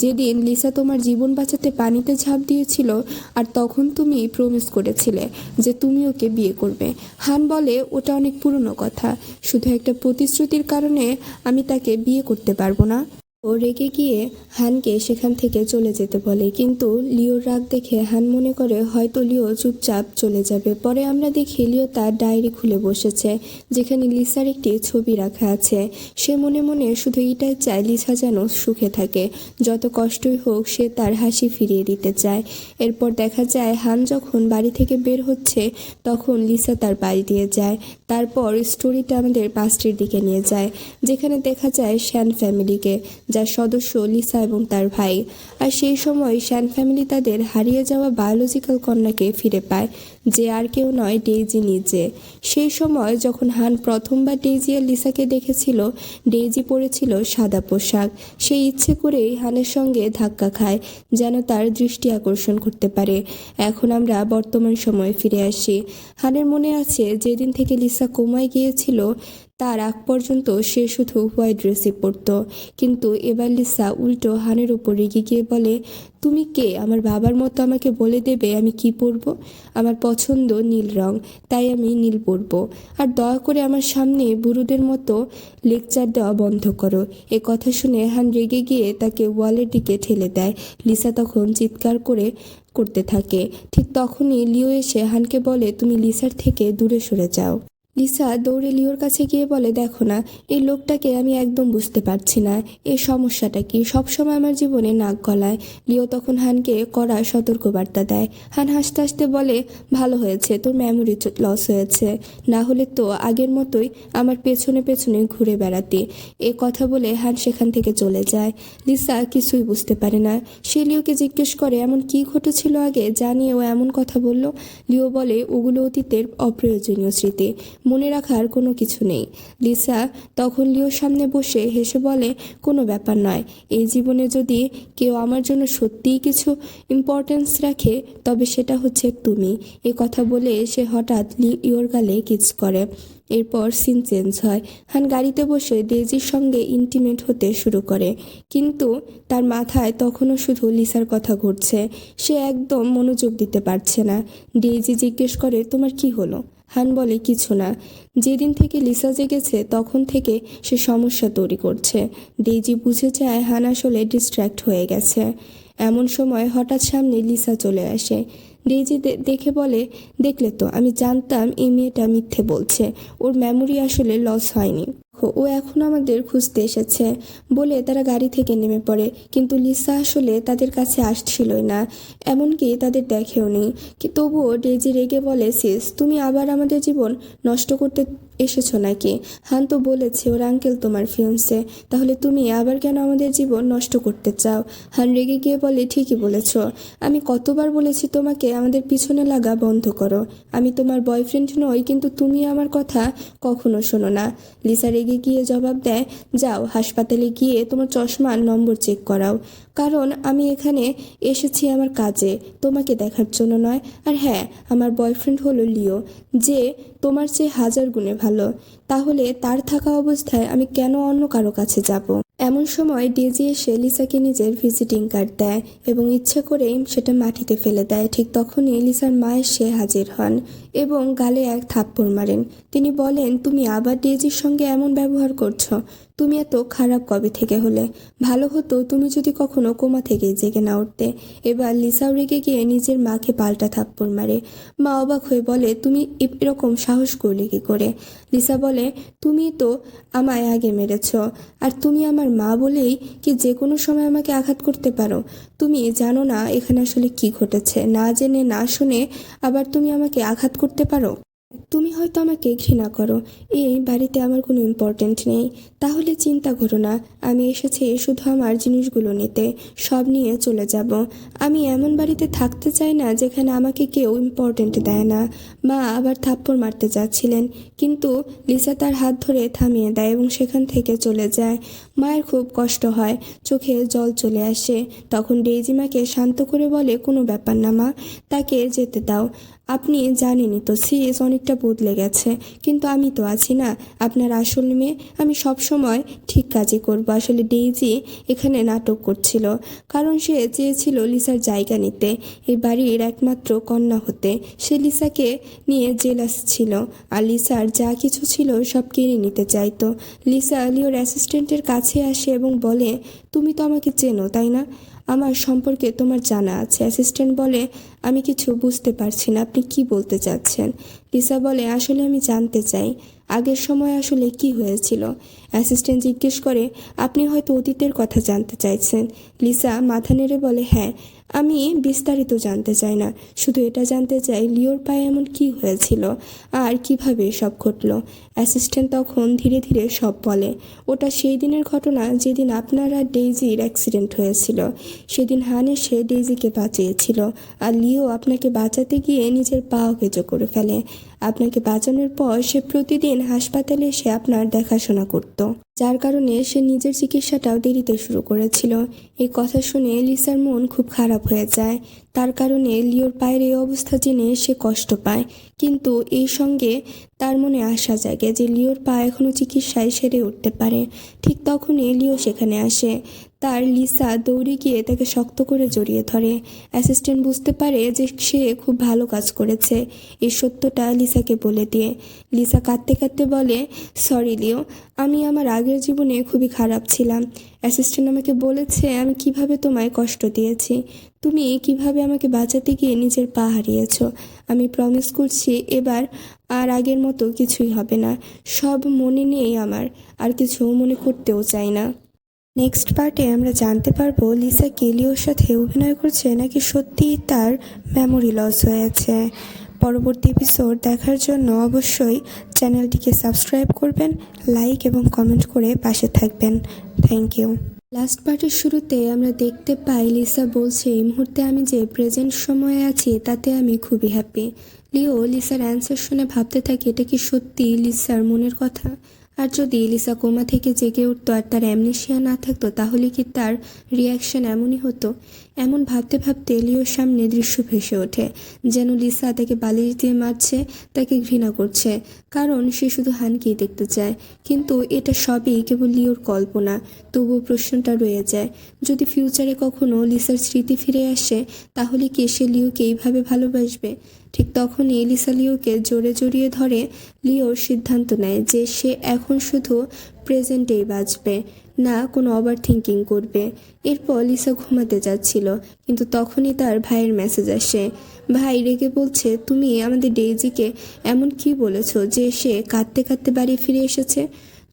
যেদিন লিসা তোমার জীবন বাঁচাতে পানিতে ঝাঁপ দিয়েছিল, আর তখন তুমি প্রমিস করেছিলে যে তুমি ওকে বিয়ে করবে। হান বলে, ওটা অনেক পুরনো কথা, শুধু একটা প্রতিশ্রুতির কারণে আমি তাকে বিয়ে করতে পারবো না। ও রেগে গিয়ে হানকে সেখান থেকে চলে যেতে বলে, কিন্তু লিওর রাগ দেখে হান মনে করে হয়তো লিও চুপচাপ চলে যাবে। পরে আমরা দেখি লিও তার ডায়েরি খুলে বসেছে, যেখানে লিসার একটি ছবি রাখা আছে। সে মনে মনে শুধু এটাই চায় লিসা যেন সুখে থাকে, যত কষ্টই হোক সে তার হাসি ফিরিয়ে দিতে চায়। এরপর দেখা যায় হান যখন বাড়ি থেকে বের হচ্ছে তখন লিসা তার বাড়ি দিয়ে যায়। তারপর স্টোরিটা আমাদের পাস্টের দিকে নিয়ে যায়, যেখানে দেখা যায় শ্যান ফ্যামিলিকে, যার সদস্য লিসা এবং তার ভাই। আর সেই সময় শ্যান ফ্যামিলি তাদের হারিয়ে যাওয়া বায়োলজিক্যাল কন্যাকে ফিরে পায়, যে আর কেউ নয়, ডেইজি নিজে। সেই সময় যখন হান প্রথমবার ডেইজি আর লিসাকে দেখেছিল, ডেইজি পরেছিল সাদা পোশাক। সে ইচ্ছে করেই হানের সঙ্গে ধাক্কা খায়, যেন তার দৃষ্টি আকর্ষণ করতে পারে। এখন আমরা বর্তমান সময়ে ফিরে আসি। হানের মনে আছে যেদিন থেকে লিসা কোমায় গিয়েছিল তার আগ পর্যন্ত সে শুধু হোয়াইট ড্রেসই পরত, কিন্তু এবার লিসা উল্টো হানের উপর রেগে গিয়ে বলে, তুমি কে আমার বাবার মতো আমাকে বলে দেবে আমি কি পরবো? আমার পছন্দ নীল রং, তাই আমি নীল পরবো। আর দয়া করে আমার সামনে বুড়োদের মতো লেকচার দেওয়া বন্ধ করো। এ কথা শুনে হান রেগে গিয়ে তাকে ওয়ালের দিকে ঠেলে দেয়। লিসা তখন চিৎকার করতে থাকে। ঠিক তখনই লিও এসে হানকে বলে, তুমি লিসার থেকে দূরে সরে যাও। লিসা দৌড়ে লিওর কাছে গিয়ে বলে, দেখো না, এই লোকটাকে আমি একদম বুঝতে পারছি না, এর সমস্যাটা কি, সবসময় আমার জীবনে নাক গলায়। লিও তখন হানকে কড়া সতর্কবার্তা দেয়। হান হাসতে হাসতে বলে, ভালো হয়েছে তোর মেমোরি লস হয়েছে, না হলে তো আগের মতোই আমার পেছনে পেছনে ঘুরে বেড়াতি। এ কথা বলে হান সেখান থেকে চলে যায়। লিসা কিছুই বুঝতে পারে না। সে লিওকে জিজ্ঞেস করে, এমন কি ঘটেছিল আগে জানিয়ে ও এমন কথা বলল? লিও বলে, ওগুলো অতীতের অপ্রয়োজনীয় স্মৃতি, মনে রাখার কোনো কিছু নেই। লিসা তখন লিওর সামনে বসে হেসে বলে, কোনো ব্যাপার নয়, এই জীবনে যদি কেউ আমার জন্য সত্যিই কিছু ইম্পর্টেন্স রাখে তবে সেটা হচ্ছে তুমি। এ কথা বলে সে হঠাৎ লিওর গালে কিস করে। এরপর সিন চেঞ্জ হয়। হান গাড়িতে বসে ডেইজির সঙ্গে ইন্টিমেট হতে শুরু করে, কিন্তু তার মাথায় তখনও শুধু লিসার কথা ঘুরছে। সে একদম মনোযোগ দিতে পারছে না। ডেইজি জিজ্ঞেস করে, তোমার কি হলো? হান বলে, কিছু না, যেদিন থেকে লিসা জেগেছে তখন থেকে সে সমস্যা তৈরি করছে। ডেইজি বুঝে যায় হান আসলে ডিস্ট্র্যাক্ট হয়ে গেছে। এমন সময় হঠাৎ সামনে লিসা চলে আসে। ডেইজি দেখে বলে, দেখলে তো, আমি জানতাম এই মেয়েটা মিথ্যে বলছে, ওর মেমোরি আসলে লস হয়নি, ও এখন আমাদের খুঁজতে এসেছে। বলে তারা গাড়ি থেকে নেমে পড়ে, কিন্তু লিসা আসলে তাদের কাছে আসছিলই না, এমনকি তাদের দেখেও নি। তবুও ডেইজি রেগে বলে, সিস, তুমি আবার আমাদের জীবন নষ্ট করতে এসেছো নাকি? হান তো বলেছে ওর আঙ্কেল তোমার ফিয়ন্সে, তাহলে তুমি আবার কেন আমাদের জীবন নষ্ট করতে চাও? হান রেগে গিয়ে বলে, ঠিকই বলেছ, আমি কতবার বলেছি তোমাকে আমাদের পিছনে লাগা বন্ধ করো। আমি তোমার বয়ফ্রেন্ড নই, কিন্তু তুমি আমার কথা কখনো শোনো না। লিসা রেগে গিয়ে জবাব দেয়, যাও হাসপাতালে গিয়ে তোমার চশমার নম্বর চেক করাও, কারণ আমি এখানে এসেছি আমার কাজে, তোমাকে দেখার জন্য নয়। আর হ্যাঁ, আমার বয়ফ্রেন্ড হলো লিও, যে তোমার চেয়ে হাজার গুণে ভালো, তাহলে তার থাকা অবস্থায় আমি কেন অন্য কারো কাছে যাব? এমন সময় ডেজি এসে লিসাকে নিজের ভিজিটিং কার্ড দেয় এবং ইচ্ছে করেই সেটা মাটিতে ফেলে দেয়। ঠিক তখনই লিসার মা এসে হাজির হন এবং গালে এক থাপ্পড় মারেন। তিনি বলেন, তুমি আবার ডেজির সঙ্গে এমন ব্যবহার করছো, তুমি এত খারাপ কবে থেকে হলে? ভালো হতো তুমি যদি কখনো কোমা থেকে জেগে না উঠতে। এবার লিসাও রেগে গিয়ে নিজের মাকে পাল্টা থাপ্পড় মারে। মা অবাক হয়ে বলে, তুমি এরকম সাহস করলে কি করে? লিসা বলে, তুমি তো আমায় আগে মেরেছ, আর তুমি আমার মা বলেই কি যে কোনো সময় আমাকে আঘাত করতে পারো? তুমি জানো না এখানে আসলে কি ঘটেছে। না জেনে না শুনে আবার তুমি আমাকে আঘাত করতে পারো? তুমি হয়তো আমাকে ঘৃণা করো, এই বাড়িতে আমার কোনো ইম্পর্টেন্ট নেই। তাহলে চিন্তা করো না, আমি এসেছি শুধু আমার জিনিসগুলো নিতে, সব নিয়ে চলে যাব। আমি এমন বাড়িতে থাকতে চাই না যেখানে আমাকে কেউ ইম্পর্টেন্ট দেয় না। মা আবার থাপ্পড় মারতে যাচ্ছিলেন, কিন্তু লিসা তার হাত ধরে থামিয়ে দেয় এবং সেখান থেকে চলে যায়। মায়ের খুব কষ্ট হয়, চোখে জল চলে আসে। তখন ডেইজি মাকে শান্ত করে বলে, কোনো ব্যাপার না মা, তাকে যেতে দাও। আপনি জানেনই তো সিরিজ অনেকটা বদলে গেছে, কিন্তু আমি তো আছি না, আপনার আসল মেয়ে। আমি সব সময় ঠিক কাজই করব। আসলে ডেইজি এখানে নাটক করছিল, কারণ সে চেয়েছিল লিসার জায়গা নিতে, এই বাড়ির একমাত্র কন্যা হতে। সে লিসাকে নিয়ে জেলাস ছিল, আর লিসার যা কিছু ছিল সব কেড়ে নিতে চাইতো। লিসা লিওর অ্যাসিস্ট্যান্টের কাছে আসে এবং বলে, তুমি তো আমাকে চেনো তাই না? আমার সম্পর্কে তোমার জানা আছে। অ্যাসিস্ট্যান্ট বলে, আমি কিছু বুঝতে পারছি না, আপনি কি বলতে চাচ্ছেন? লিসা বলে, আসলে আমি জানতে চাই আগের সময় আসলে কি হয়েছিল। অ্যাসিস্ট্যান্ট জিজ্ঞেস করে, আপনি হয়তো অতীতের কথা জানতে চাইছেন। লিসা মাথা নেড়ে বলে, হ্যাঁ, আমি বিস্তারিত জানতে চাই না, শুধু এটা জানতে চাই লিওর পায়ে এমন কি হয়েছিল আর কিভাবে সব ঘটলো। অ্যাসিস্ট্যান্ট তখন ধীরে ধীরে সব বলে, ওটা সেই দিনের ঘটনা যেদিন আপনার আর ডেইজির অ্যাক্সিডেন্ট হয়েছিল। সেদিন হান এসে ডেইজিকে বাঁচিয়েছিল, আর লিও আপনাকে বাঁচাতে গিয়ে নিজের পা কেজো করে ফেলে। আপনাকে বাঁচানোর পর সে প্রতিদিন হাসপাতালে এসে আপনার দেখাশোনা করত, যার কারণে সে নিজের চিকিৎসাটাও দেরিতে শুরু করেছিল। এই কথা শুনে লিসার মন খুব খারাপ হয়ে যায়। তার কারণে লিওর পায়ের এই অবস্থা জেনে সে কষ্ট পায়, কিন্তু এই সঙ্গে তার মনে আশা জাগে যে লিওর পা এখনও চিকিৎসায় সেরে উঠতে পারে। ঠিক তখনই লিও সেখানে আসে। তার লিসা দৌড়ে গিয়ে তাকে শক্ত করে জড়িয়ে ধরে। অ্যাসিস্ট্যান্ট বুঝতে পারে যে সে খুব ভালো কাজ করেছে, এই সত্যটা লিসাকে বলে দিয়ে। লিসা কাঁদতে কাঁদতে বলে, সরি লিও, আমি আমার আগের জীবনে খুবই খারাপ ছিলাম। অ্যাসিস্ট্যান্ট আমাকে বলেছে আমি কিভাবে তোমায় কষ্ট দিয়েছি, তুমি কিভাবে আমাকে বাঁচাতে গিয়ে নিজের পা হারিয়েছ। আমি প্রমিস করছি এবার আর আগের মতো কিছুই হবে না। সব মনে নেই আমার, আর কিছু মনে করতেও চাই না। নেক্সট পার্টে আমরা জানতে পারবো লিসা কি লিওর সাথে অভিনয় করছে নাকি সত্যিই তার মেমোরি লস হয়েছে। পরবর্তী এপিসোড দেখার জন্য অবশ্যই চ্যানেলটিকে সাবস্ক্রাইব করবেন, লাইক এবং কমেন্ট করে পাশে থাকবেন। Thank you. লাস্ট পার্টের শুরুতে আমরা দেখতে পাই লিসা বলছে, এই মুহূর্তে আমি যে প্রেজেন্ট সময়ে আছি তাতে আমি খুবই হ্যাপি। লিও লিসার অ্যান্সার শুনে ভাবতে থাকে, এটা কি সত্যি লিসার মনের কথা? আর যদি লিসা কোমা থেকে জেগে উঠতো আর তার অ্যামনেশিয়া না থাকতো, তাহলে কি তার রিয়াকশন এমনই হতো? এমন ভাবতে ভাবতে লিওর সামনে দৃশ্য ভেসে ওঠে, যেন লিসা তাকে বালিশ দিয়ে মারছে, তাকে ঘৃণা করছে, কারণ সে শুধু হানকেই দেখতে চায়। কিন্তু এটা সবই কেবল লিওর কল্পনা। তবুও প্রশ্নটা রয়ে যায়, যদি ফিউচারে কখনো লিসার স্মৃতি ফিরে আসে, তাহলে কি সে লিওকে এইভাবে ভালোবাসবে? ঠিক তখনই লিসা লিওকে জোরে জড়িয়ে ধরে। লিওর সিদ্ধান্ত নেয় যে সে এখন শুধু প্রেজেন্টেই বাঁচবে, না কোনো ওভার থিঙ্কিং করবে। এরপর লিসা ঘুমাতে যাচ্ছিল, কিন্তু তখনই তার ভাইয়ের মেসেজ আসে। ভাই রেগে বলছে, তুমি আমাদের ডেইজিকে এমন কি বলেছ যে সে কাঁদতে কাঁদতে বাড়ি ফিরে এসেছে?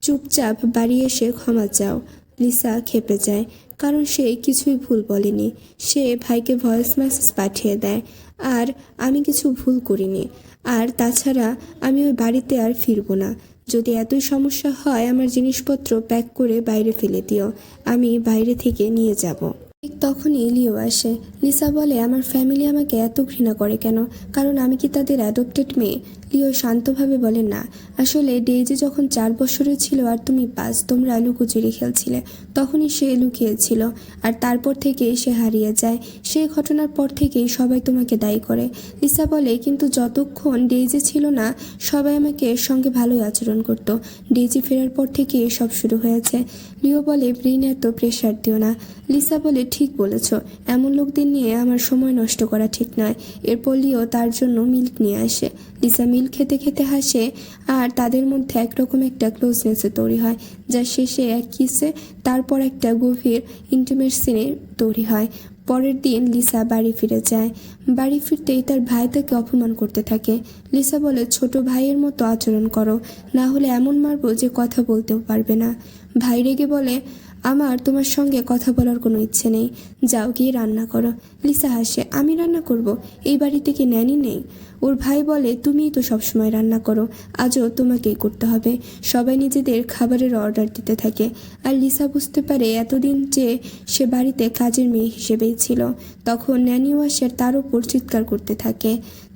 চুপচাপ বাড়ি এসে ক্ষমা চাও। লিসা খেপে যায়, কারণ সে কিছুই ভুল বলেনি। সে ভাইকে ভয়েস মেসেজ পাঠিয়ে দেয়, আর আমি কিছু ভুল করিনি। আর তাছাড়া আমি ওই বাড়িতে আর ফিরবো না। যদি এতই সমস্যা হয় আমার জিনিসপত্র প্যাক করে বাইরে ফেলে দিও, আমি বাইরে থেকে নিয়ে যাব। ঠিক তখনই লিও আসে। লিসা বলে, আমার ফ্যামিলি আমাকে এত ঘৃণা করে কেন? কারণ আমি কি তাদের অ্যাডপ্টেড মেয়ে? লিও শান্তভাবে বলে, না, আসলে ডেইজি যখন 4 বছরের ছিল আর তুমি 5, তোমরা লুকোচুরি খেলছিলে, তখনই সে লুকিয়েছিল, আর তারপর থেকেই সে হারিয়ে যায়। সেই ঘটনার পর থেকেই সবাই তোমাকে দায়ী করে। লিসা বলে, কিন্তু যতক্ষণ ডেইজি ছিল না সবাই আমাকে এর সঙ্গে ভালোই আচরণ করতো। ডেইজি ফেরার পর থেকেই সব শুরু হয়েছে। লিও বলে, ব্রেইনে এত প্রেশার দিও না। লিসা বলে, ঠিক বলেছ, এমন লোকদের নিয়ে আমার সময় নষ্ট করা ঠিক নয়। এরপর লিও তার জন্য মিল্ক নিয়ে আসে। লিসা মিল্ক খেতে খেতে হাসে আর তাদের মধ্যে একরকম একটা ক্লোজনেসে তৈরি হয়, যা শেষে এক কিসে তারপর একটা গভীর ইন্টিমেট সিনে তৈরি হয়। পরের দিন লিসা বাড়ি ফিরে যায়। বাড়ি ফিরতেই তার ভাই তাকে অপমান করতে থাকে। লিসা বলে, ছোট ভাইয়ের মতো আচরণ করো, না হলে এমন মারবো যে কথা বলতেও পারবে না। ভাই রেগে বলে, আমার তোমার সঙ্গে কথা বলার কোনো ইচ্ছে নেই, যাও গিয়ে রান্না করো। লিসা হাসে, আমি রান্না করব? এই বাড়িতে কি ন্যানি নেই? ওর ভাই বলে, তুমিই তো সবসময় রান্না করো, আজও তোমাকেই করতে হবে। সবাই নিজেদের খাবারের অর্ডার দিতে থাকে। আর লিসা বুঝতে পারে এতদিন যে সে বাড়িতে কাজের মেয়ে হিসেবেই ছিল। তখন ন্যানি ওয়াশার তার উপর চিৎকার করতে থাকে।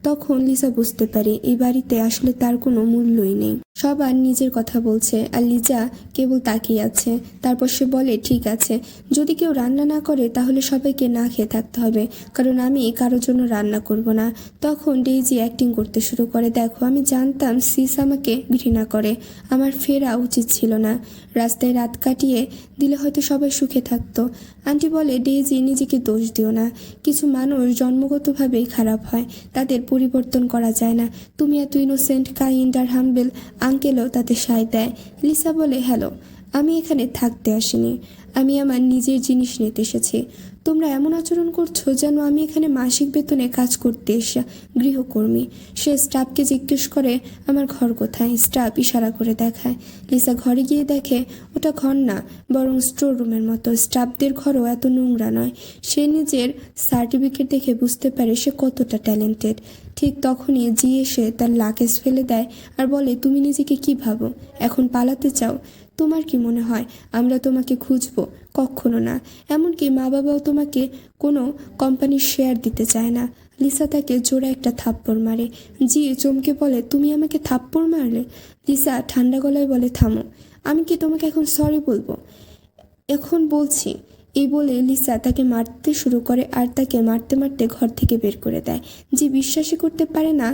তখন লিসা বুঝতে পারে এই বাড়িতে আসলে তার কোনো মূল্যই নেই। সবার নিজের কথা বলছে আর লিজা কেবল তাকিয়ে আছে। তারপর সে বলে, ঠিক আছে, যদি কেউ রান্না না করে তাহলে সবাইকে না খেয়ে থাকতে হবে, কারণ আমি কারোর জন্য রান্না করব না। তখন ডেইজি অ্যাক্টিং করতে শুরু করে, দেখো আমি জানতাম সিস আমাকে ঘৃণা করে, আমার ফেরা উচিত ছিল না, রাস্তায় রাত কাটিয়ে দিলে হয়তো সবাই সুখে থাকতো। আন্টি বলে, ডেইজি নিজেকে দোষ দিও না, কিছু মানুষ জন্মগতভাবেই খারাপ হয়, তাদের পরিবর্তন করা যায় না। তুমি এত ইনোসেন্ট, কাইন্ড আর হাম্বেল, আঙ্কেলও তাতে সায় দেয়। লিসা বলে, হ্যালো, আমি এখানে থাকতে আসিনি, আমি আমার নিজের জিনিস নিতে এসেছি। তোমরা এমন আচরণ করছো যেন আমি এখানে মাসিক বেতনে কাজ করতে এসে গৃহকর্মী। সে স্টাফকে জিজ্ঞেস করে, আমার ঘর কোথায়? স্টাফ ইশারা করে দেখায়। লিসা ঘরে গিয়ে দেখে ওটা ঘর না, বরং স্টোর রুমের মতো। স্টাফদের ঘরও এত নোংরা নয়। সে নিজের সার্টিফিকেট দেখে বুঝতে পারে সে কতটা ট্যালেন্টেড। ঠিক তখনই জি এসে তার লাকেজ ফেলে দেয় আর বলে, তুমি নিজেকে কি ভাবো? এখন পালাতে চাও? তোমার কি মনে হয় আমরা তোমাকে খুঁজবো? কখনো না। এমনকি মা বাবাও তোমাকে কোনো কোম্পানির শেয়ার দিতে চায় না। লিসা তাকে জোরে একটা থাপ্পড় মারে। জি চমকে বলে, তুমি আমাকে থাপ্পড় মারলে? লিসা ঠান্ডা গলায় বলে, থামো, আমি কি তোমাকে এখন সরি বলবো? এখন বলছি। এই বলে লিসা তাকে মারতে শুরু করে আর তাকে মারতে মারতে ঘর থেকে বের করে দেয়। যে বিশ্বাসই করতে পারে না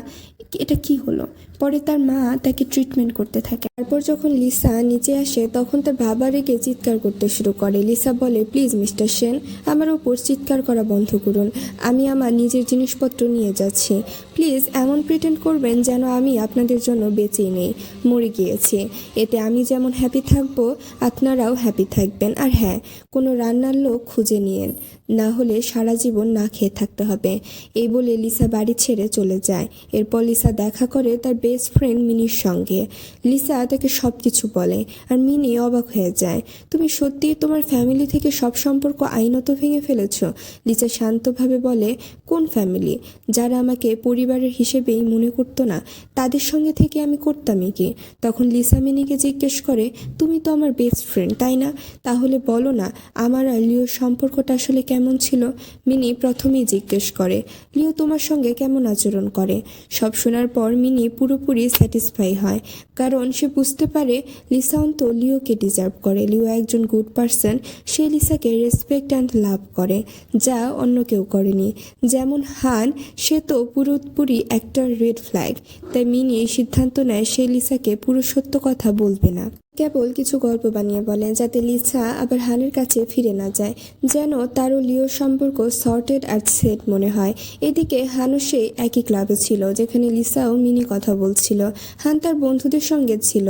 এটা কি হলো। পরে তার মা তাকে ট্রিটমেন্ট করতে থাকে। তারপর যখন লিসা নিচে আসে তখন তার বাবা রেগে চিৎকার করতে শুরু করে। লিসা বলে, প্লিজ মিস্টার সেন, আমার উপর চিৎকার করা বন্ধ করুন, আমি আমার নিজের জিনিসপত্র নিয়ে যাচ্ছি। প্লিজ এমন প্রিটেন্ড করবেন যেন আমি আপনাদের জন্য বেঁচেই নেই, মরে গিয়েছি। এতে আমি যেমন হ্যাপি থাকবো আপনারাও হ্যাপি থাকবেন। আর হ্যাঁ, কোনো রান্নার লোক খুঁজে নিয়েন, না হলে সারা জীবন না খেয়ে থাকতে হবে। এই বলে লিসা বাড়ি ছেড়ে চলে যায়। এরপর লিসা দেখা করে তার বেস্ট ফ্রেন্ড মিনির সঙ্গে। লিসা তাকে সব কিছু বলে আর মিনি অবাক হয়ে যায়। তুমি সত্যিই তোমার ফ্যামিলি থেকে সব সম্পর্ক আইনত ভেঙে ফেলেছ? লিসা শান্তভাবে বলে, কোন ফ্যামিলি? যারা আমাকে পরিবারের হিসেবেই মনে করতো না, তাদের সঙ্গে থেকে আমি করতামই কি? তখন লিসা মিনিকে জিজ্ঞেস করে, তুমি তো আমার বেস্ট ফ্রেন্ড, তাই না? তাহলে বলো না আমার আর লিওর সম্পর্কটা আসলে কেমন ছিল? মিনি প্রথমেই জিজ্ঞেস করে, লিও তোমার সঙ্গে কেমন আচরণ করে? সব শোনার পর মিনি পুরোপুরি স্যাটিসফাই হয়, কারণ সে বুঝতে পারে লিসা অন্ত লিওকে ডিজার্ভ করে। লিও একজন গুড পারসন, সে লিসাকে রেসপেক্ট অ্যান্ড লাভ করে, যা অন্য কেউ করেনি। যেমন হান, সে তো পুরোপুরি একটা রেড ফ্ল্যাগ। তাই মিনি এই সিদ্ধান্ত নেয় সে লিসাকে পুরো সত্য কথা বলবে না, কেবল কিছু গল্প বানিয়ে বলে, যাতে লিসা আবার হানের কাছে ফিরে না যায়, যেন তারও লিওর সম্পর্ক সর্টেড আর সেট মনে হয়। এদিকে হানও সেই একই ক্লাবে ছিল যেখানে লিসাও মিনি কথা বলছিল। হান তার বন্ধুদের সঙ্গে ছিল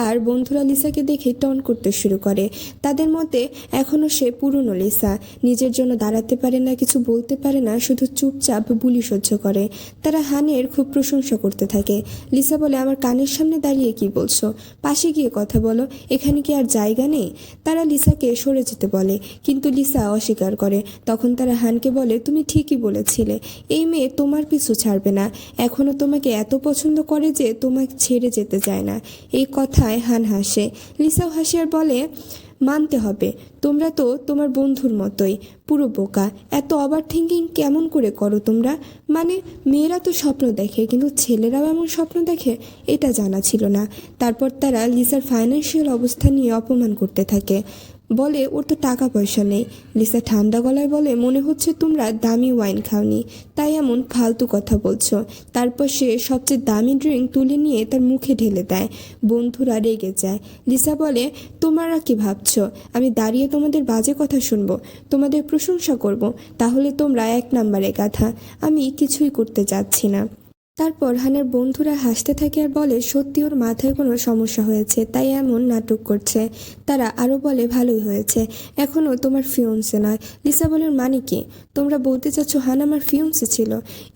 আর বন্ধুরা লিসাকে দেখে টন করতে শুরু করে। তাদের মতে এখনও সে পুরনো লিসা, নিজের জন্য দাঁড়াতে পারে না, কিছু বলতে পারে না, শুধু চুপচাপ বুলি সহ্য করে। তারা হানের খুব প্রশংসা করতে থাকে। লিসা বলে, আমার কানের সামনে দাঁড়িয়ে কি বলছো? পাশে গিয়ে কথা বলো, এখানে কি আর জায়গা নেই? তারা লিসাকে সরে যেতে বলে, কিন্তু লিসা অস্বীকার করে। তখন তারা হানকে বলে, তুমি ঠিকই বলেছিলে, এই মেয়ে তোমার পিছু ছাড়বে না, এখনো তোমাকে এত পছন্দ করে যে তোমাকে ছেড়ে যেতে চায় না। এই কথায় হান হাসে। লিসাও হাসে আর বলে, মানতে হবে, তোমরা তো তোমার বন্ধুর মতোই পুরো বোকা। এত ওভার থিঙ্কিং কেমন করে করো তোমরা? মানে মেয়েরা তো স্বপ্ন দেখে, কিন্তু ছেলেরাও এমন স্বপ্ন দেখে, এটা জানা ছিল না। তারপর তারা লিসার ফাইন্যান্সিয়াল অবস্থা নিয়ে অপমান করতে থাকে। বলে ওর তো টাকা পয়সা নেই। লিসা ঠান্ডা গলায় বলে মনে হচ্ছে তোমরা দামি ওয়াইন খাওনি, তাই এমন ফালতু কথা বলছো। তারপর সে সবচেয়ে দামি ড্রিঙ্ক তুলে নিয়ে তার মুখে ঢেলে দেয়। বন্ধুরা রেগে যায়। লিসা বলে তোমরা কি ভাবছো আমি দাঁড়িয়ে তোমাদের বাজে কথা শুনবো, তোমাদের প্রশংসা করব? তাহলে তোমরা 1 নম্বরে গাধা, আমি কিছুই করতে চাচ্ছি না। তারপর হানের বন্ধুরা হাসতে থাকে আর বলে সত্যি ওর মাথায় কোনো সমস্যা হয়েছে, তাই এমন নাটক করছে। তারা আরও বলে ভালোই হয়েছে, এখনও তোমার ফিয়ন্সে নয়। লিসা বলে মানে কি? তোমরা বলতে চাচ্ছ হান আমার ফিয়ন্সে ছিল?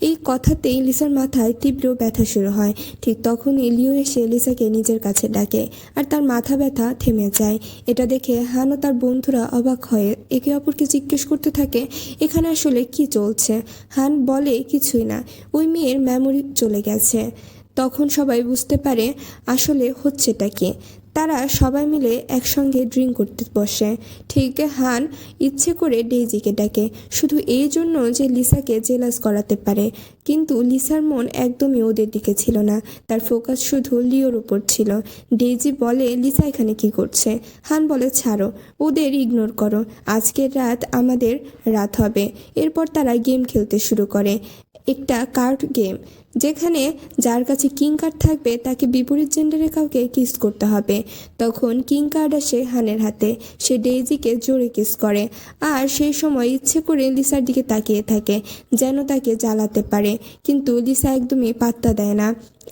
এই কথাতেই লিসার মাথায় তীব্র ব্যথা শুরু হয়। ঠিক তখনই লিও এসে লিসাকে নিজের কাছে ডাকে আর তার মাথা ব্যথা থেমে যায়। এটা দেখে হান ও তার বন্ধুরা অবাক হয়ে একে অপরকে জিজ্ঞেস করতে থাকে এখানে আসলে কি চলছে। হান বলে কিছুই না, ওই মেয়ের মেমোরি চলে গেছে। তখন সবাই বুঝতে পারে আসলে হচ্ছেটা কি। তারা সবাই মিলে একসঙ্গে ড্রিঙ্ক করতে বসে। ঠিক হান ইচ্ছে করে ডেইজিকে ডাকে শুধু এই জন্য যে লিসাকে জেলাস করাতে পারে, কিন্তু লিসার মন একদমই ওদের দিকে ছিল না, তার ফোকাস শুধু লিওর উপর ছিল। ডেইজি বলে লিসা এখানে কি করছে? হান বলে ছাড়ো, ওদের ইগনোর করো, আজকের রাত আমাদের রাত হবে। এরপর তারা গেম খেলতে শুরু করে, একটা কার্ড গেম, যেখানে যার কাছে কিং কার্ড থাকবে তাকে বিপরীত জেন্ডারের কাউকে কিস করতে হবে। তখন কিং কার্ড আসে হানের হাতে, সে ডেইজিকে জোরে কিস করে আর সেই সময় ইচ্ছে করে লিসার দিকে তাকিয়ে থাকে যেন তাকে জ্বালাতে পারে, কিন্তু লিসা একদমই পাত্তা দেয় না।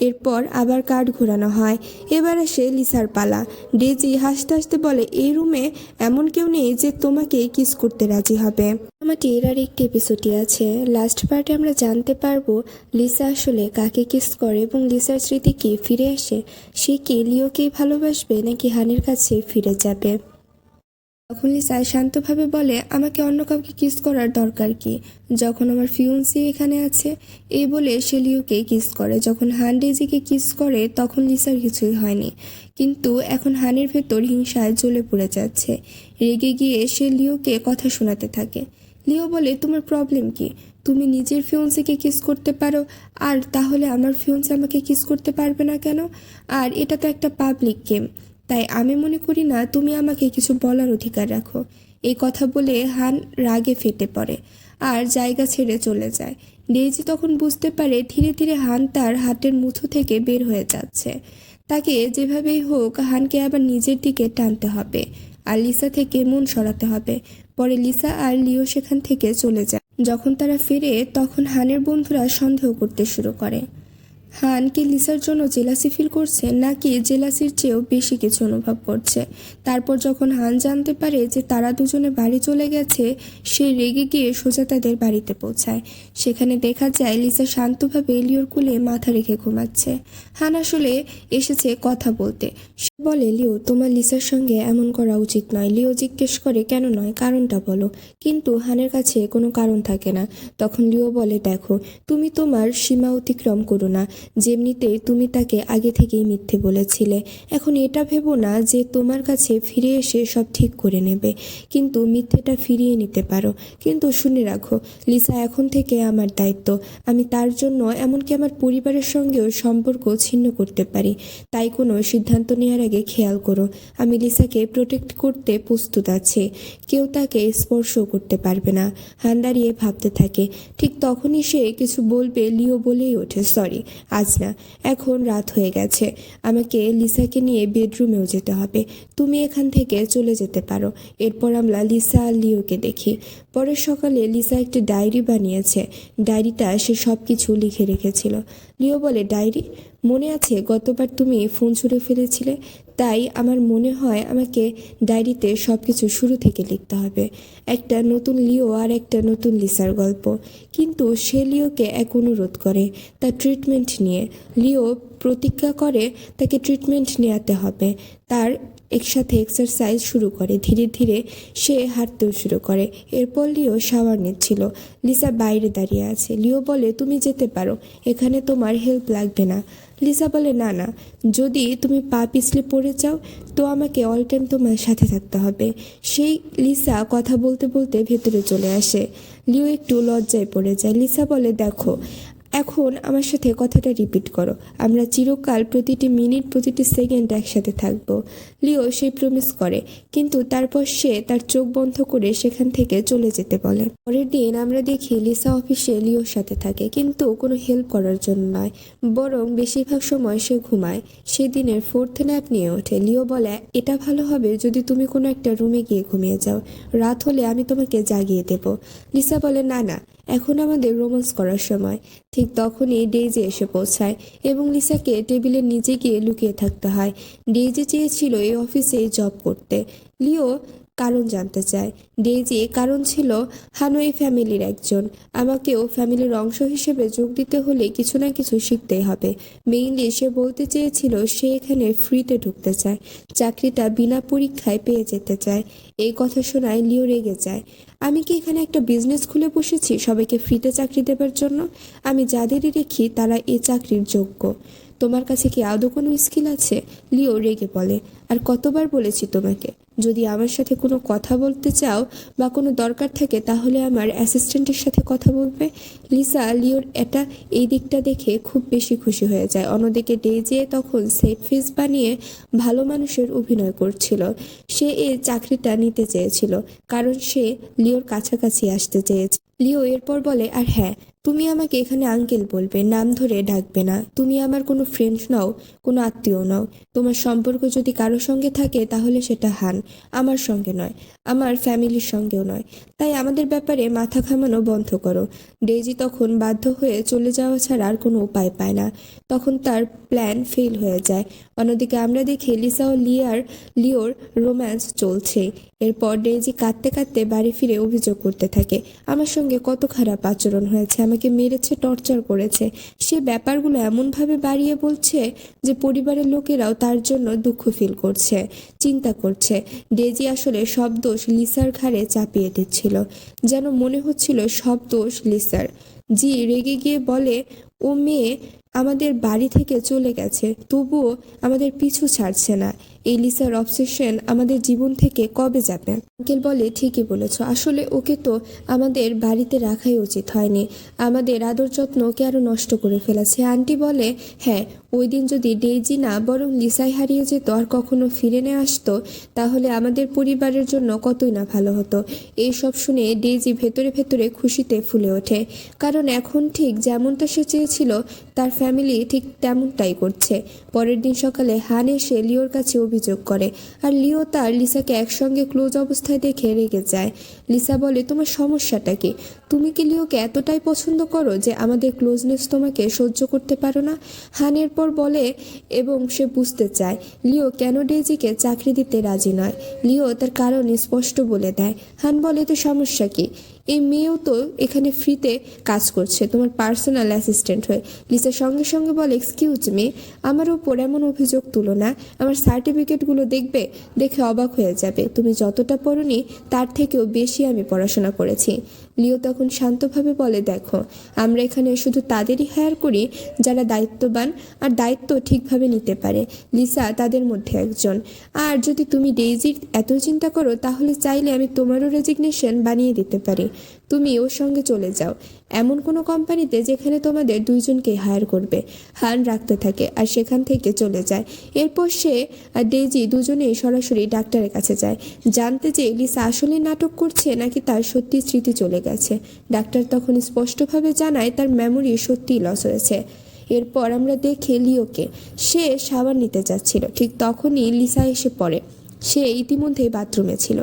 এরপর আবার কার্ড ঘোরানো হয়, এবার আসে লিসার পালা। ডেইজি হাসতে হাসতে বলে এই রুমে এমন কেউ নেই যে তোমাকে কিস করতে রাজি হবে। আমাটির আর একটি এপিসোডই আছে। লাস্ট পার্টে আমরা জানতে পারবো লিসা আসলে কাকে কিস করে এবং লিসার স্মৃতি কি ফিরে আসে। সে কি লিওকেই ভালোবাসবে নাকি হানের কাছে ফিরে যাবে? তখন লিসা শান্তভাবে বলে আমাকে অন্য কাউকে কিস করার দরকার কি, যখন আমার ফিয়ন্সি এখানে আছে। এই বলে সে লিওকে কিস করে। যখন হান ডেইজিকে কিস করে তখন লিসার কিছুই হয়নি, কিন্তু এখন হানের ভেতর হিংসায় জ্বলে পড়ে যাচ্ছে। রেগে গিয়ে সে লিওকে কথা শোনাতে থাকে। লিও বলে তোমার প্রবলেম কি? তুমি নিজের ফিয়ন্সিকে কিস করতে পারো, আর তাহলে আমার ফিয়ন্সি আমাকে কিস করতে পারবে না কেন? আর এটা তো একটা পাবলিক গেম, তাই আমি মনে করি না তুমি আমাকে কিছু বলার অধিকার রাখো। এই কথা বলে হান রাগে ফেটে পড়ে আর জায়গা ছেড়ে চলে যায়। ডেইজি তখন বুঝতে পারে ধীরে ধীরে হান তার হাতের মুঠো থেকে বের হয়ে যাচ্ছে। তাকে যেভাবেই হোক হানকে আবার নিজের দিকে টানতে হবে আর লিসা থেকে মন সরাতে হবে। পরে লিসা আর লিও সেখান থেকে চলে যায়। যখন তারা ফিরে তখন হানের বন্ধুরা সন্দেহ করতে শুরু করে হান কি লিসার জন্য জেলাসি ফিল করছে নাকি জেলাসির চেয়েও বেশি কিছু অনুভব করছে। তারপর যখন হান জানতে পারে যে তারা দুজনে বাড়ি চলে গেছে, সে রেগে গিয়ে সোজা তাদের বাড়িতে পৌঁছায়। সেখানে দেখা যায় লিসা শান্তভাবে লিওর কোলে মাথা রেখে ঘুমাচ্ছে। হান আসলে এসেছে কথা বলতে। সে বলে লিও তোমার লিসার সঙ্গে এমন করা উচিত নয়। লিও জিজ্ঞেস করে কেন নয়, কারণটা বলো। কিন্তু হানের কাছে কোনো কারণ থাকে না। তখন লিও বলে দেখো, তুমি তোমার সীমা অতিক্রম করো না। যেমনিতে তুমি তাকে আগে থেকেই মিথ্যে বলেছিলে, এখন এটা ভেবো না যে তোমার কাছে ফিরে এসে সব ঠিক করে নেবে, কিন্তু মিথ্যেটা ফিরিয়ে নিতে পারো। কিন্তু শুনে রাখো, লিসা এখন থেকে আমার দায়িত্ব। আমি তার জন্য এমনকি আমার পরিবারের সঙ্গেও সম্পর্ক ছিন্ন করতে পারি। তাই কোনো সিদ্ধান্ত নেওয়ার আগে খেয়াল করো, আমি লিসাকে প্রোটেক্ট করতে প্রস্তুত আছি। কেউ তাকে স্পর্শও করতে পারবে না। হান দাঁড়িয়ে ভাবতে থাকে। ঠিক তখনই সে কিছু বলবে, লিও বলেই ওঠে সরি, আজ না, এখন রাত হয়ে গেছে, আমাকে লিসাকে নিয়ে বেডরুমেও যেতে হবে, তুমি এখান থেকে চলে যেতে পারো। এরপর আমরা লিসা আর লিওকে দেখি। পরের সকালে লিসা একটি ডায়েরি বানিয়েছে। ডায়েরিটা সে সব কিছু লিখে রেখেছিল। লিও বলে ডায়েরি? মনে আছে গতবার তুমি ফোন ছুঁড়ে ফেলেছিলে, তাই আমার মনে হয় আমাকে ডায়েরিতে সব কিছু শুরু থেকে লিখতে হবে। একটা নতুন লিও আর একটা নতুন লিসার গল্প। কিন্তু সে লিওকে এক অনুরোধ করে তার ট্রিটমেন্ট নিয়ে। লিও প্রতিজ্ঞা করে তাকে ট্রিটমেন্ট নেওয়াতে হবে। তার একসাথে এক্সারসাইজ শুরু করে। ধীরে ধীরে সে হাঁটতেও শুরু করে। এরপর লিও শাওয়ার নিচ্ছিল। লিসা বাইরে দাঁড়িয়ে আছে। লিও বলে তুমি যেতে পারো, এখানে তোমার হেল্প লাগবে না। লিসা বলে না না, যদি তুমি পা পিছলে পড়ে যাও তো আমাকে অল টাইম তোমার সাথে থাকতে হবে। সেই লিসা কথা বলতে বলতে ভেতরে চলে আসে। লিও একটু লজ্জায় পড়ে যায়। লিসা বলে দেখো, এখন আমার সাথে কথাটা রিপিট করো। আমরা চিরকাল প্রতিটি মিনিট প্রতিটি সেকেন্ড একসাথে থাকবো। লিও সেই প্রমিস করে, কিন্তু তারপর সে তার চোখ বন্ধ করে সেখান থেকে চলে যেতে বলে। পরের দিন আমরা দেখি লিসা অফিসে লিওর সাথে থাকে, কিন্তু কোনো হেল্প করার জন্য নয়, বরং বেশিরভাগ সময় সে ঘুমায়। সেদিনের ফোর্থ ন্যাপ নিয়ে ওঠে। লিও বলে, এটা ভালো হবে যদি তুমি কোনো একটা রুমে গিয়ে ঘুমিয়ে যাও, রাত হলে আমি তোমাকে জাগিয়ে দেব। লিসা বলে, না না, এখন আমাদের রোম্যান্স করার সময়। ঠিক তখনই ডেইজি এসে পৌঁছায় এবং লিসাকে টেবিলের নিচে গিয়ে লুকিয়ে থাকতে হয়। ডেইজি চেয়েছিল এই অফিসে জব করতে। লিও কারণ জানতে চায়। ডেইজি কারণ ছিল হানোই ফ্যামিলির একজন। আমাকেও ফ্যামিলির অংশ হিসেবে যোগ দিতে হলে কিছু না কিছু শিখতেই হবে। মেইনলি সে বলতে চেয়েছিল সে এখানে ফ্রিতে ঢুকতে চায়, চাকরিটা বিনা পরীক্ষায় পেয়ে যেতে চায়। এই কথা শোনায় লিও রেগে যায়। আমি কি এখানে একটা বিজনেস খুলে বসেছি সবাইকে ফ্রিতে চাকরি দেবার জন্য? আমি যাদেরই দেখি তারা এই চাকরির যোগ্য। তোমার কাছে কি আদৌ কোনো স্কিল আছে? লিও রেগে বলে, আর কতবার বলেছি তোমাকে, যদি আমার সাথে কোনো কথা বলতে চাও বা কোনো দরকার থাকে তাহলে আমার অ্যাসিস্ট্যান্টের সাথে কথা বলবে। লিসা লিওর এই দিকটা দেখে খুব বেশি খুশি হয়ে যায়। অন্যদিকে ডেইজি তখন সেট ফেস বানিয়ে ভালো মানুষের অভিনয় করছিল। সে এই চাকরিটা নিতে চেয়েছিল কারণ সে লিওর কাছাকাছি আসতে চেয়েছে। লিও এরপর বলে, আর হ্যাঁ, তুমি আমাকে এখানে আঙ্কেল বলবে, নাম ধরে ডাকবে না। তুমি আমার কোনো ফ্রেন্ড নও, কোনো আত্মীয় নও। তোমার সম্পর্ক যদি কারোর সঙ্গে থাকে তাহলে সেটা হান, আমার সঙ্গে নয়, আমার ফ্যামিলির সঙ্গেও নয়। তাই আমাদের ব্যাপারে মাথা ঘামানো বন্ধ করো। ডেইজি তখন বাধ্য হয়ে চলে যাওয়া ছাড়া আর কোনো উপায় পায় না। তখন তার প্ল্যান ফেল হয়ে যায়। অন্যদিকে আমরা দেখি লিসা ও লিওর রোম্যান্স চলছে। এরপর ডেইজি কাঁদতে কাঁদতে বাড়ি ফিরে অভিযোগ করতে থাকে, আমার সঙ্গে কত খারাপ আচরণ হয়েছে, আমাকে মেরেছে, টর্চার করেছে। সে ব্যাপারগুলো এমনভাবে বাড়িয়ে বলছে যে পরিবারের লোকেরাও তার জন্য দুঃখ ফিল করছে, চিন্তা করছে। ডেইজি আসলে সব দোষ লিসার ঘাড়ে চাপিয়ে দিচ্ছিল, যেন মনে হচ্ছিল সব দোষ লিসার। জি রেগে গিয়ে বলে, ও মেয়ে আমাদের বাড়ি থেকে চলে গেছে, তবুও আমাদের পিছু ছাড়ছে না। এই লিসার অবসেশন আমাদের জীবন থেকে কবে যাবে? আঙ্কেল বলে, ঠিকই বলেছ, আসলে ওকে তো আমাদের বাড়িতে রাখাই উচিত হয়নি। আমাদের আদর যত্ন ওকে আরো নষ্ট করে ফেলেছে। আন্টি বলে, হ্যাঁ, ওই দিন যদি ডেইজি না বরং লিসাই হারিয়ে যেত আর কখনো ফিরে নিয়ে আসতো তাহলে আমাদের পরিবারের জন্য কতই না ভালো হতো। এই সব শুনে ডেইজি ভেতরে ভেতরে খুশিতে ফুলে ওঠে, কারণ এখন ঠিক যেমনটা সে চেয়েছিল তার ফ্যামিলি ঠিক তেমনটাই করছে। পরের দিন সকালে হান এসে লিওর কাছে অভিযোগ করে, আর লিও তার লিসাকে একসঙ্গে ক্লোজ অবস্থায় দেখে রেগে যায়। লিসা বলে, তোমার সমস্যাটা কি? তুমি কি লিওকে এতটাই পছন্দ করো যে আমাদের ক্লোজনেস তোমাকে সহ্য করতে পারো না? হান এরপর বলে এবং সে বুঝতে চায় লিও কেন ডেইজিকে চাকরি দিতে রাজি নয়। লিও তার কারণ স্পষ্ট বলে দেয়। হান বলে, তো সমস্যা কি? এই মেয়েও তো এখানে ফ্রিতে কাজ করছে তোমার পার্সোনাল অ্যাসিস্ট্যান্ট হয়ে। লিসা সঙ্গে সঙ্গে বলে, এক্সকিউজ মি, আমার ওপর এমন অভিযোগ তুলো না। আমার সার্টিফিকেটগুলো দেখবে, দেখে অবাক হয়ে যাবে। তুমি যতটা পড়োনি তার থেকেও বেশি আমি পড়াশোনা করেছি। লিও তখন শান্তভাবে বলে, দেখো, আমরা এখানে শুধু তাদেরই হায়ার করি যারা দায়িত্ববান আর দায়িত্ব ঠিকভাবে নিতে পারে। লিসা তাদের মধ্যে একজন। আর যদি তুমি ডেইজির এত চিন্তা করো তাহলে চাইলে আমি তোমারও রেজিগনেশন বানিয়ে দিতে পারি। তুমি ওর সঙ্গে চলে যাও এমন কোনো কোম্পানিতে যেখানে তোমাদের দুইজনকে হায়ার করবে। হান রাখতে থাকে আর সেখান থেকে চলে যায়। এরপর সে আর ডেইজি দুজনেই সরাসরি ডাক্তারের কাছে যায়, জানতে যে লিসা আসলে নাটক করছে নাকি তার সত্যি স্মৃতি চলে গেছে। ডাক্তার তখন স্পষ্টভাবে জানায় তার মেমোরি সত্যিই লস হয়েছে। এরপর আমরা দেখি লিওকে, সে শাওয়ার নিতে যাচ্ছিল। ঠিক তখনই লিসা এসে পড়ে। সে ইতিমধ্যেই বাথরুমে ছিল।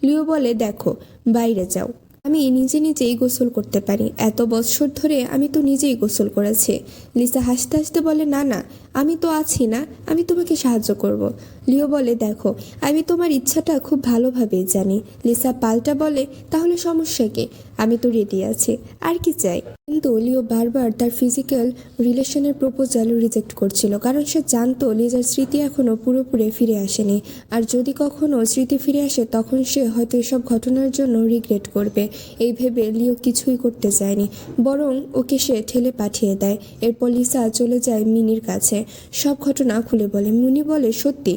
লিও বলে, দেখো, বাইরে যাও, আমি নিজেই গোসল করতে পারি। এত বছর ধরে আমি তো নিজেই গোসল করেছি। লিসা হাসতে হাসতে বলে, না না, আমি তো আছি না, আমি তোমাকে সাহায্য করব। লিও বলে, দেখো, আমি তোমার ইচ্ছাটা খুব ভালোভাবেই জানি। লিসা পাল্টা বলে, তাহলে সমস্যা কি? আমি তো রেডি আছি, আর কি চাই? কিন্তু লিও বারবার তার ফিজিক্যাল রিলেশনের প্রপোজাল রিজেক্ট করছিল, কারণ সে জানতো লিজার স্মৃতি এখনো পুরোপুরি ফিরে আসেনি। আর যদি কখনো স্মৃতি ফিরে আসে তখন সে হয়তো এসব ঘটনার জন্য রিগ্রেট করবে। এই ভেবে লিও কিছুই করতে চায়নি, বরং ওকে সে ঠেলে পাঠিয়ে দেয়। এরপর লিসা চলে যায় মিনির কাছে, সব ঘটনা খুলে বলে। মিনি বলে, সত্যি,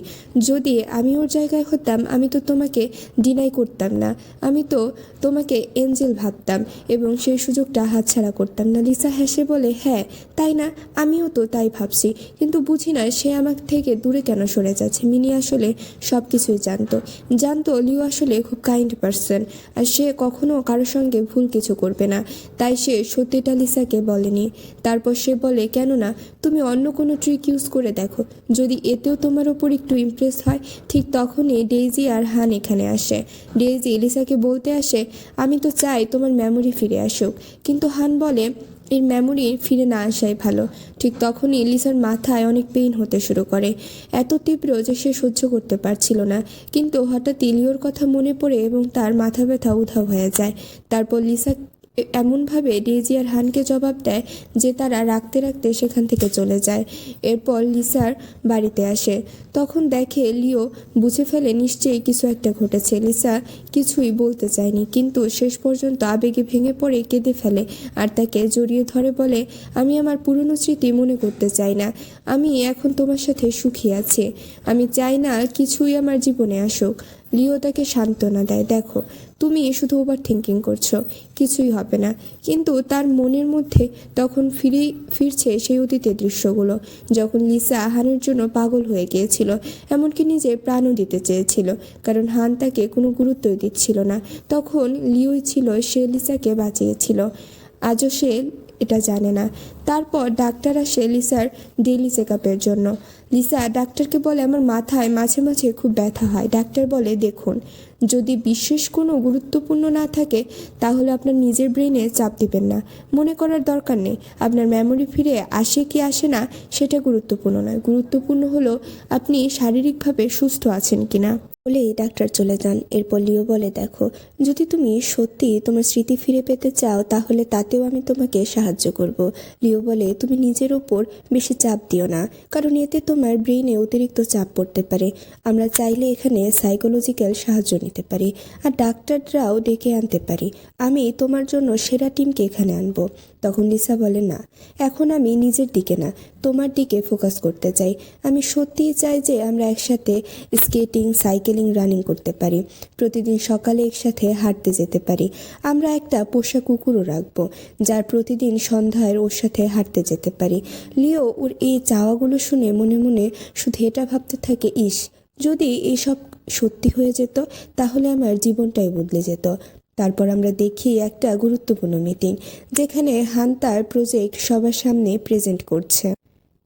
যদি আমি ওর জায়গায় হতাম আমি তো তোমাকে ডিনাই করতাম না, আমি তো তোমাকে এঞ্জেল ভাবতাম এবং সেই সুযোগটা হাতছাড়া করতাম না। লিসা হেসে বলে, হ্যাঁ তাই না, আমিও তো তাই ভাবছি, কিন্তু বুঝি না সে আমার থেকে দূরে কেন সরে যাচ্ছে। মিনি আসলে সব কিছুই জানতো লিও আসলে খুব কাইন্ড পারসন, আর সে কখনো কারোর সঙ্গে ভুল কিছু করবে না, তাই সে সত্যিটা লিসাকে বলেনি। তারপর সে বলে, কেননা তুমি অন্য কোনো ট্রিক ইউজ করে দেখো, যদি এতেও তোমার ওপর একটু ইমপ্রেস হয়। ঠিক তখনই ডেইজি আর হান এখানে আসে। ডেইজি লিসাকে বলতে আসে, আমি তো চাই তোমার মেমোরি ফিরে আসুক, কিন্তু হান বলে এর মেমোরি ফিরে না আসাই ভালো। ঠিক তখনই লিসার মাথায় অনেক পেইন হতে শুরু করে, এত তীব্র যে সে সহ্য করতে পারছিল না। কিন্তু হঠাৎই লিওর কথা মনে পড়ে এবং তার মাথা ব্যথা উধাও হয়ে যায়। তারপর লিসা এমনভাবে ডেইজি আর হানকে জবাব দেয় যে তারা রাখতে রাখতে সেখান থেকে চলে যায়। এরপর লিসার বাড়িতে আসে, তখন দেখে লিও বুঝে ফেলে নিশ্চয়ই কিছু একটা ঘটেছে। লিসা কিছুই বলতে চায়নি, কিন্তু শেষ পর্যন্ত আবেগে ভেঙে পড়ে কেঁদে ফেলে আর তাকে জড়িয়ে ধরে বলে, আমি আমার পুরনো স্মৃতি মনে করতে চাই না, আমি এখন তোমার সাথে সুখী আছি, আমি চাই না কিছুই আমার জীবনে আসুক। লিও তাকে সান্ত্বনা দেয়, দেখো তুমি শুধু ওভার থিঙ্কিং করছো, কিছুই হবে না। কিন্তু তার মনের মধ্যে তখন ফিরছে সেই অতীতের দৃশ্যগুলো, যখন লিসা হানের জন্য পাগল হয়ে গিয়েছিল, এমনকি নিজে প্রাণও দিতে চেয়েছিল, কারণ হান তাকে কোনো গুরুত্বই দিচ্ছিল না। তখন লিওই ছিল সে লিসাকে বাঁচিয়েছিল, আজও সে এটা জানে না। তারপর ডাক্তার আসে লিসার ডেইলি চেক আপের জন্য। লিসা ডাক্তারকে বলে, আমার মাথায় মাঝে মাঝে খুব ব্যথা হয়। ডাক্তার বলে, দেখুন, যদি বিশেষ কোনো গুরুত্বপূর্ণ না থাকে তাহলে আপনার নিজের ব্রেনে চাপ দিবেন না, মনে করার দরকার নেই। আপনার মেমোরি ফিরে আসে কি আসে না সেটা গুরুত্বপূর্ণ নয়, গুরুত্বপূর্ণ হলো আপনি শারীরিকভাবে সুস্থ আছেন কিনা। বলেই ডাক্তার চলে যান। এরপর লিও বলে, দেখো, যদি তুমি সত্যি তোমার স্মৃতি ফিরে পেতে চাও তাহলে তাতেও আমি তোমাকে সাহায্য করব। লিও বলে, তুমি নিজের ওপর বেশি চাপ দিও না, কারণ এতে তোমার ব্রেইনে অতিরিক্ত চাপ পড়তে পারে। আমরা চাইলে এখানে সাইকোলজিক্যাল সাহায্য নিতে পারি, আর ডাক্তাররাও ডেকে আনতে পারি। আমি তোমার জন্য সেরা টিমকে এখানে আনবো। তখন লিসা বলে, না, এখন আমি নিজের দিকে না, তোমার দিকে ফোকাস করতে চাই। আমি সত্যিই চাই যে আমরা একসাথে স্কেটিং, সাইকেলিং, রানিং করতে পারি, প্রতিদিন সকালে একসাথে হাঁটতে যেতে পারি। আমরা একটা পোষা কুকুরও রাখবো যার প্রতিদিন সন্ধ্যায় ওর সাথে হাঁটতে যেতে পারি। লিও ওর এই চাওয়াগুলো শুনে মনে মনে শুধু এটা ভাবতে থাকে, ইস, যদি এইসব সত্যি হয়ে যেত তাহলে আমার জীবনটাই বদলে যেত। তারপর আমরা দেখি একটা গুরুত্বপূর্ণ মিটিং, যেখানে হান তার প্রজেক্ট সবার সামনে প্রেজেন্ট করছে।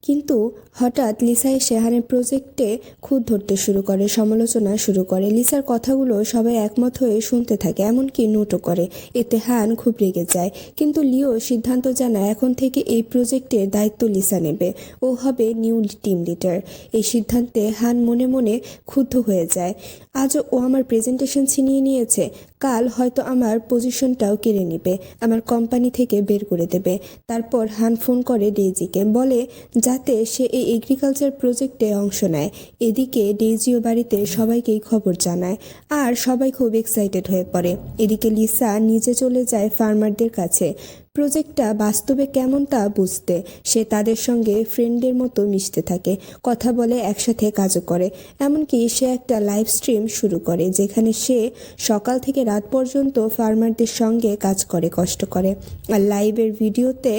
কিন্তু হঠাৎ লিসা এসে হানের প্রজেক্টে খুঁত ধরতে শুরু করে, সমালোচনা শুরু করে। লিসার কথাগুলো সবাই একমত হয়ে শুনতে থাকে, এমনকি নোটও করে। এতে হান খুব রেগে যায়, কিন্তু লিও সিদ্ধান্ত জানায় এখন থেকে এই প্রজেক্টের দায়িত্ব লিসা নেবে, ও হবে নিউ টিম লিডার। এই সিদ্ধান্তে হান মনে মনে ক্ষুব্ধ হয়ে যায়, আজও ও আমার প্রেজেন্টেশন ছিনিয়ে নিয়েছে, কাল হয়তো আমার পজিশনটাও কেড়ে নেবে, আমার কোম্পানি থেকে বের করে দেবে। তারপর হান ফোন করে ডেইজিকে, বলে যাতে সে এই এগ্রিকালচার প্রজেক্টে অংশ নেয়। এদিকে ডেইজিও বাড়িতে সবাইকেই খবর জানায়, আর সবাই খুব এক্সাইটেড হয়ে পড়ে। এদিকে লিসা নিজে চলে যায় ফার্মারদের কাছে প্রজেক্টটা বাস্তবে কেমন তা বুঝতে। সে তাদের সঙ্গে ফ্রেন্ডের মতো মিশতে থাকে, কথা বলে, একসাথে কাজও করে। এমনকি সে একটা লাইভ স্ট্রিম শুরু করে যেখানে সে সকাল থেকে রাত পর্যন্ত ফার্মারদের সঙ্গে কাজ করে, কষ্ট করে। আর লাইভের ভিডিওতে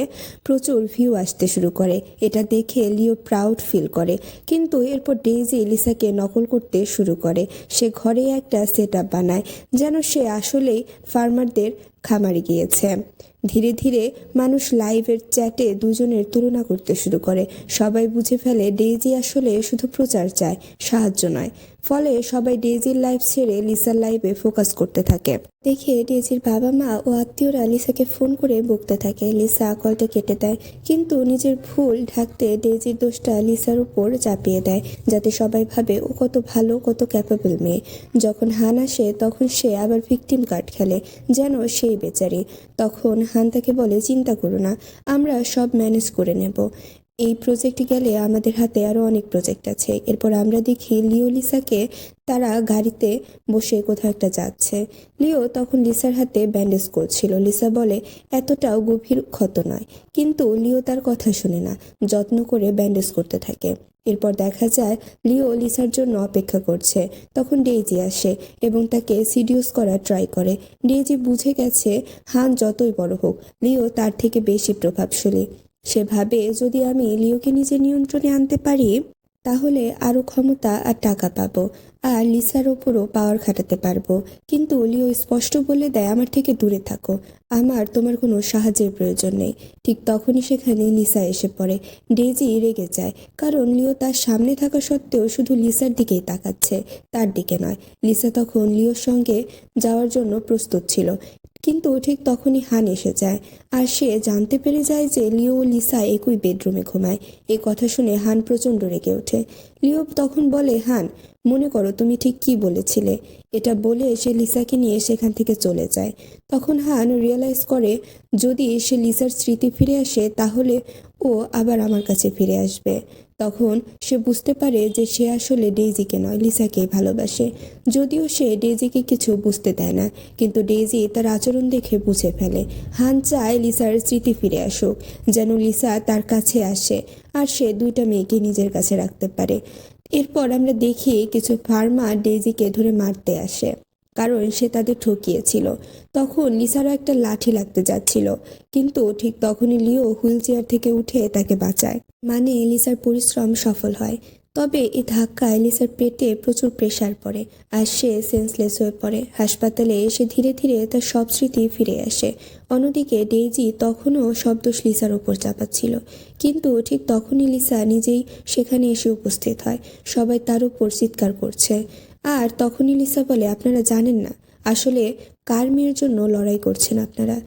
প্রচুর ভিউ আসতে শুরু করে। এটা দেখে লিও প্রাউড ফিল করে। কিন্তু এরপর ডেইজি লিসাকে নকল করতে শুরু করে। সে ঘরে একটা সেট আপ বানায় যেন সে আসলেই ফার্মারদের খামারে গিয়েছে। ধীরে ধীরে মানুষ লাইভের চ্যাটে দুজনের তুলনা করতে শুরু করে। সবাই বুঝে ফেলে ডেইজি আসলে শুধু প্রচার চায়, সাহায্য নয়। ফলে সবাই ডেইজির লাইভ ছেড়ে লিসার লাইভে ফোকাস করতে থাকে। দেখে ডেইজির বাবা মা ও আত্মীয়রা লিসাকে ফোন করে বকতে থাকে। লিসা কলটা কেটে দেয়, কিন্তু নিজের ভুল ঢাকতে ডেইজির দোষটা লিসার উপর চাপিয়ে দেয়, যাতে সবাই ভাবে ও কত ভালো, কত ক্যাপেবল মেয়ে। যখন হান আসে তখন সে আবার ভিকটিম কার্ড খেলে, যেন সেই বেচারি। তখন হান তাকে বলে, চিন্তা করো না, আমরা সব ম্যানেজ করে নেব। এই প্রজেক্ট গেলে আমাদের হাতে আরও অনেক প্রজেক্ট আছে। এরপর আমরা দেখি লিও লিসাকে তারা গাড়িতে বসে কোথাও একটা যাচ্ছে। লিও তখন লিসার হাতে ব্যান্ডেজ করছিল। লিসা বলে এতটাও গভীর ক্ষত নয়, কিন্তু লিও তার কথা শুনে না, যত্ন করে ব্যান্ডেজ করতে থাকে। এরপর দেখা যায় লিও লিসার জন্য অপেক্ষা করছে। তখন ডেইজি আসে এবং তাকে সিডিউস করার ট্রাই করে। ডেইজি বুঝে গেছে হান যতই বড় হোক, লিও তার থেকে বেশি প্রভাবশালী। সে ভাবে যদি আমি লিওকে নিজের নিয়ন্ত্রণে আনতে পারি তাহলে আরও ক্ষমতা আর টাকা পাবো, আর লিসার ওপরও পাওয়ার খাটাতে পারবো। কিন্তু লিও স্পষ্ট বলে দেয় আমার থেকে দূরে থাকো, আমার তোমার কোনো সাহায্যের প্রয়োজন নেই। ঠিক তখনই সেখানে লিসা এসে পড়ে। ডেইজি রেগে যায়, কারণ লিও তার সামনে থাকা সত্ত্বেও শুধু লিসার দিকেই তাকাচ্ছে, তার দিকে নয়। লিসা তখন লিওর সঙ্গে যাওয়ার জন্য প্রস্তুত ছিল, কিন্তু ঠিক তখনই হান এসে যায়, আর সে জানতে পেরে যায় যে লিও ও লিসা একই বেডরুমে ঘুমায়। এই কথা শুনে হান প্রচণ্ড রেগে ওঠে। লিও তখন বলে, হান, মনে করো তুমি ঠিক কি বলেছিলে। এটা বলে সে লিসাকে নিয়ে সেখান থেকে চলে যায়। তখন হান রিয়েলাইজ করে যদি সে লিসার স্মৃতি ফিরে আসে তাহলে ও আবার আমার কাছে ফিরে আসবে। তখন সে বুঝতে পারে যে সে আসলে ডেইজিকে নয়, লিসাকেই ভালোবাসে। যদিও সে ডেইজিকে কিছু বুঝতে দেয় না, কিন্তু ডেইজি তার আচরণ দেখে বুঝে ফেলে। হান চায় লিসার স্মৃতি ফিরে আসুক, যেন লিসা তার কাছে আসে আর সে দুইটা মেয়েকে নিজের কাছে রাখতে পারে। এরপর আমরা দেখি কিছু ফার্মার ডেইজিকে ধরে মারতে আসে, কারণ সে তাদের ঠকিয়েছিল। তখন লিসারও একটা লাঠি লাগতে যাচ্ছিল, কিন্তু ঠিক তখনই লিও হুইল চেয়ার থেকে উঠে তাকে বাঁচায়। মানে লিসার পরিশ্রম সফল হয়। তবে এই ধাক্কায় লিসার পেটে প্রচুর প্রেসার পড়ে আর সে সেন্সলেস হয়ে পড়ে। হাসপাতালে এসে ধীরে ধীরে তার সব স্মৃতি ফিরে আসে। অন্যদিকে ডেইজি তখনও সব দোষ লিসার ওপর চাপাচ্ছিল, কিন্তু ঠিক তখনই লিসা নিজেই সেখানে এসে উপস্থিত হয়। সবাই তার উপর চিৎকার করছে, আর তখনই লিসা বলে, আপনারা জানেন না আসলে কার মেয়ের জন্য লড়াই করছেন আপনারা।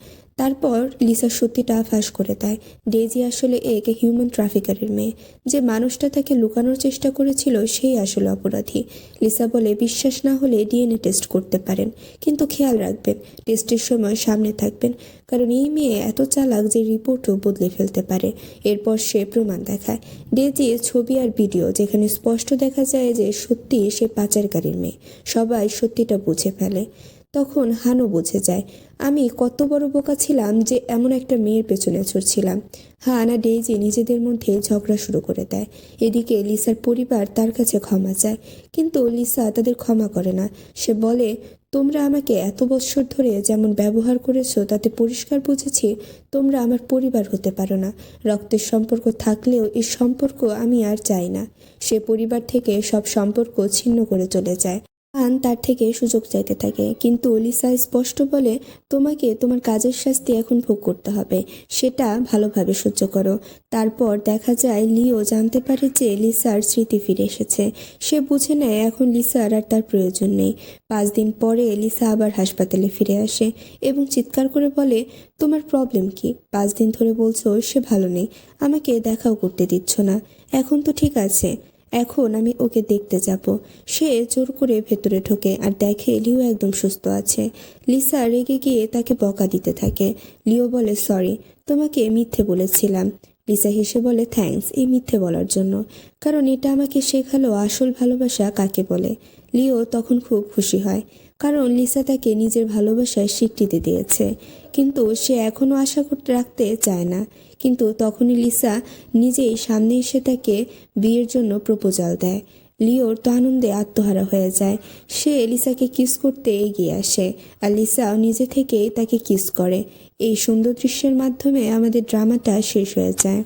তারপর লিসা সত্যিটা ফাঁস করে দেয়, ডেইজি আসলে এক হিউম্যান ট্রাফিকারের মেয়ে। যে মানুষটা তাকে লুকানোর চেষ্টা করেছিল সেই আসলে অপরাধী। লিসা বলে, বিশ্বাস না হলে ডিএনএ টেস্ট করতে পারেন, কিন্তু খেয়াল রাখবেন টেস্টের সময় সামনে থাকবেন, কারণ এই মেয়ে এত চালাক যে রিপোর্টও বদলে ফেলতে পারে। এরপর সে প্রমাণ দেখায়, ডেইজি ছবি আর ভিডিও, যেখানে স্পষ্ট দেখা যায় যে সত্যি সে পাচারকারীর মেয়ে। সবাই সত্যিটা বুঝে ফেলে। তখন হানও বুঝে যায় আমি কত বড় বোকা ছিলাম যে এমন একটা মেয়ের পেছনে ছুটছিলাম। হান আর ডেইজি নিজেদের মধ্যে ঝগড়া শুরু করে দেয়। এদিকে লিসার পরিবার তার কাছে ক্ষমা চায়, কিন্তু লিসা তাদের ক্ষমা করে না। সে বলে, তোমরা আমাকে এত বছর ধরে যেমন ব্যবহার করেছো তাতে পরিষ্কার বুঝেছি তোমরা আমার পরিবার হতে পারো না। রক্তের সম্পর্ক থাকলেও এই সম্পর্ক আমি আর চাই না। সে পরিবার থেকে সব সম্পর্ক ছিন্ন করে চলে যায়। হান তার থেকে সুযোগ চাইতে থাকে, কিন্তু লিসা স্পষ্ট বলে, তোমাকে তোমার কাজের শাস্তি এখন ভোগ করতে হবে, সেটা ভালোভাবে সহ্য করো। তারপর দেখা যায় লিও জানতে পারে যে লিসার স্মৃতি ফিরে এসেছে। সে বুঝে নেয় এখন লিসার আর তার প্রয়োজন নেই। 5 দিন পরে লিসা আবার হাসপাতালে ফিরে আসে এবং চিৎকার করে বলে, তোমার প্রবলেম কি? 5 দিন ধরে বলছো সে ভালো নেই, আমাকে দেখাও করতে দিচ্ছ না। এখন তো ঠিক আছে, এখন আমি ওকে দেখতে যাব। সে জোর করে ভেতরে ঢোকে আর দেখে লিও একদম সুস্থ আছে। লিসা রেগে গিয়ে তাকে বকা দিতে থাকে। লিও বলে, সরি, তোমাকে মিথ্যে বলেছিলাম। লিসা হেসে বলে, থ্যাঙ্কস এই মিথ্যে বলার জন্য, কারণ এটা আমাকে শেখালো আসল ভালোবাসা কাকে বলে। লিও তখন খুব খুশি হয়, কারণ লিসা তাকে নিজের ভালোবাসায় স্বীকৃতি দিয়েছে। কিন্তু সে এখনও আশা করতে রাখতে চায় না। কিন্তু তখনই লিসা নিজেই সামনে এসে তাকে বিয়ের জন্য প্রপোজাল দেয়। লিওর তো আনন্দে আত্মহারা হয়ে যায়। সে লিসাকে কিস করতে এগিয়ে আসে, আর লিসাও নিজে থেকেই তাকে কিস করে। এই সুন্দর দৃশ্যের মাধ্যমে আমাদের ড্রামাটা শেষ হয়ে যায়।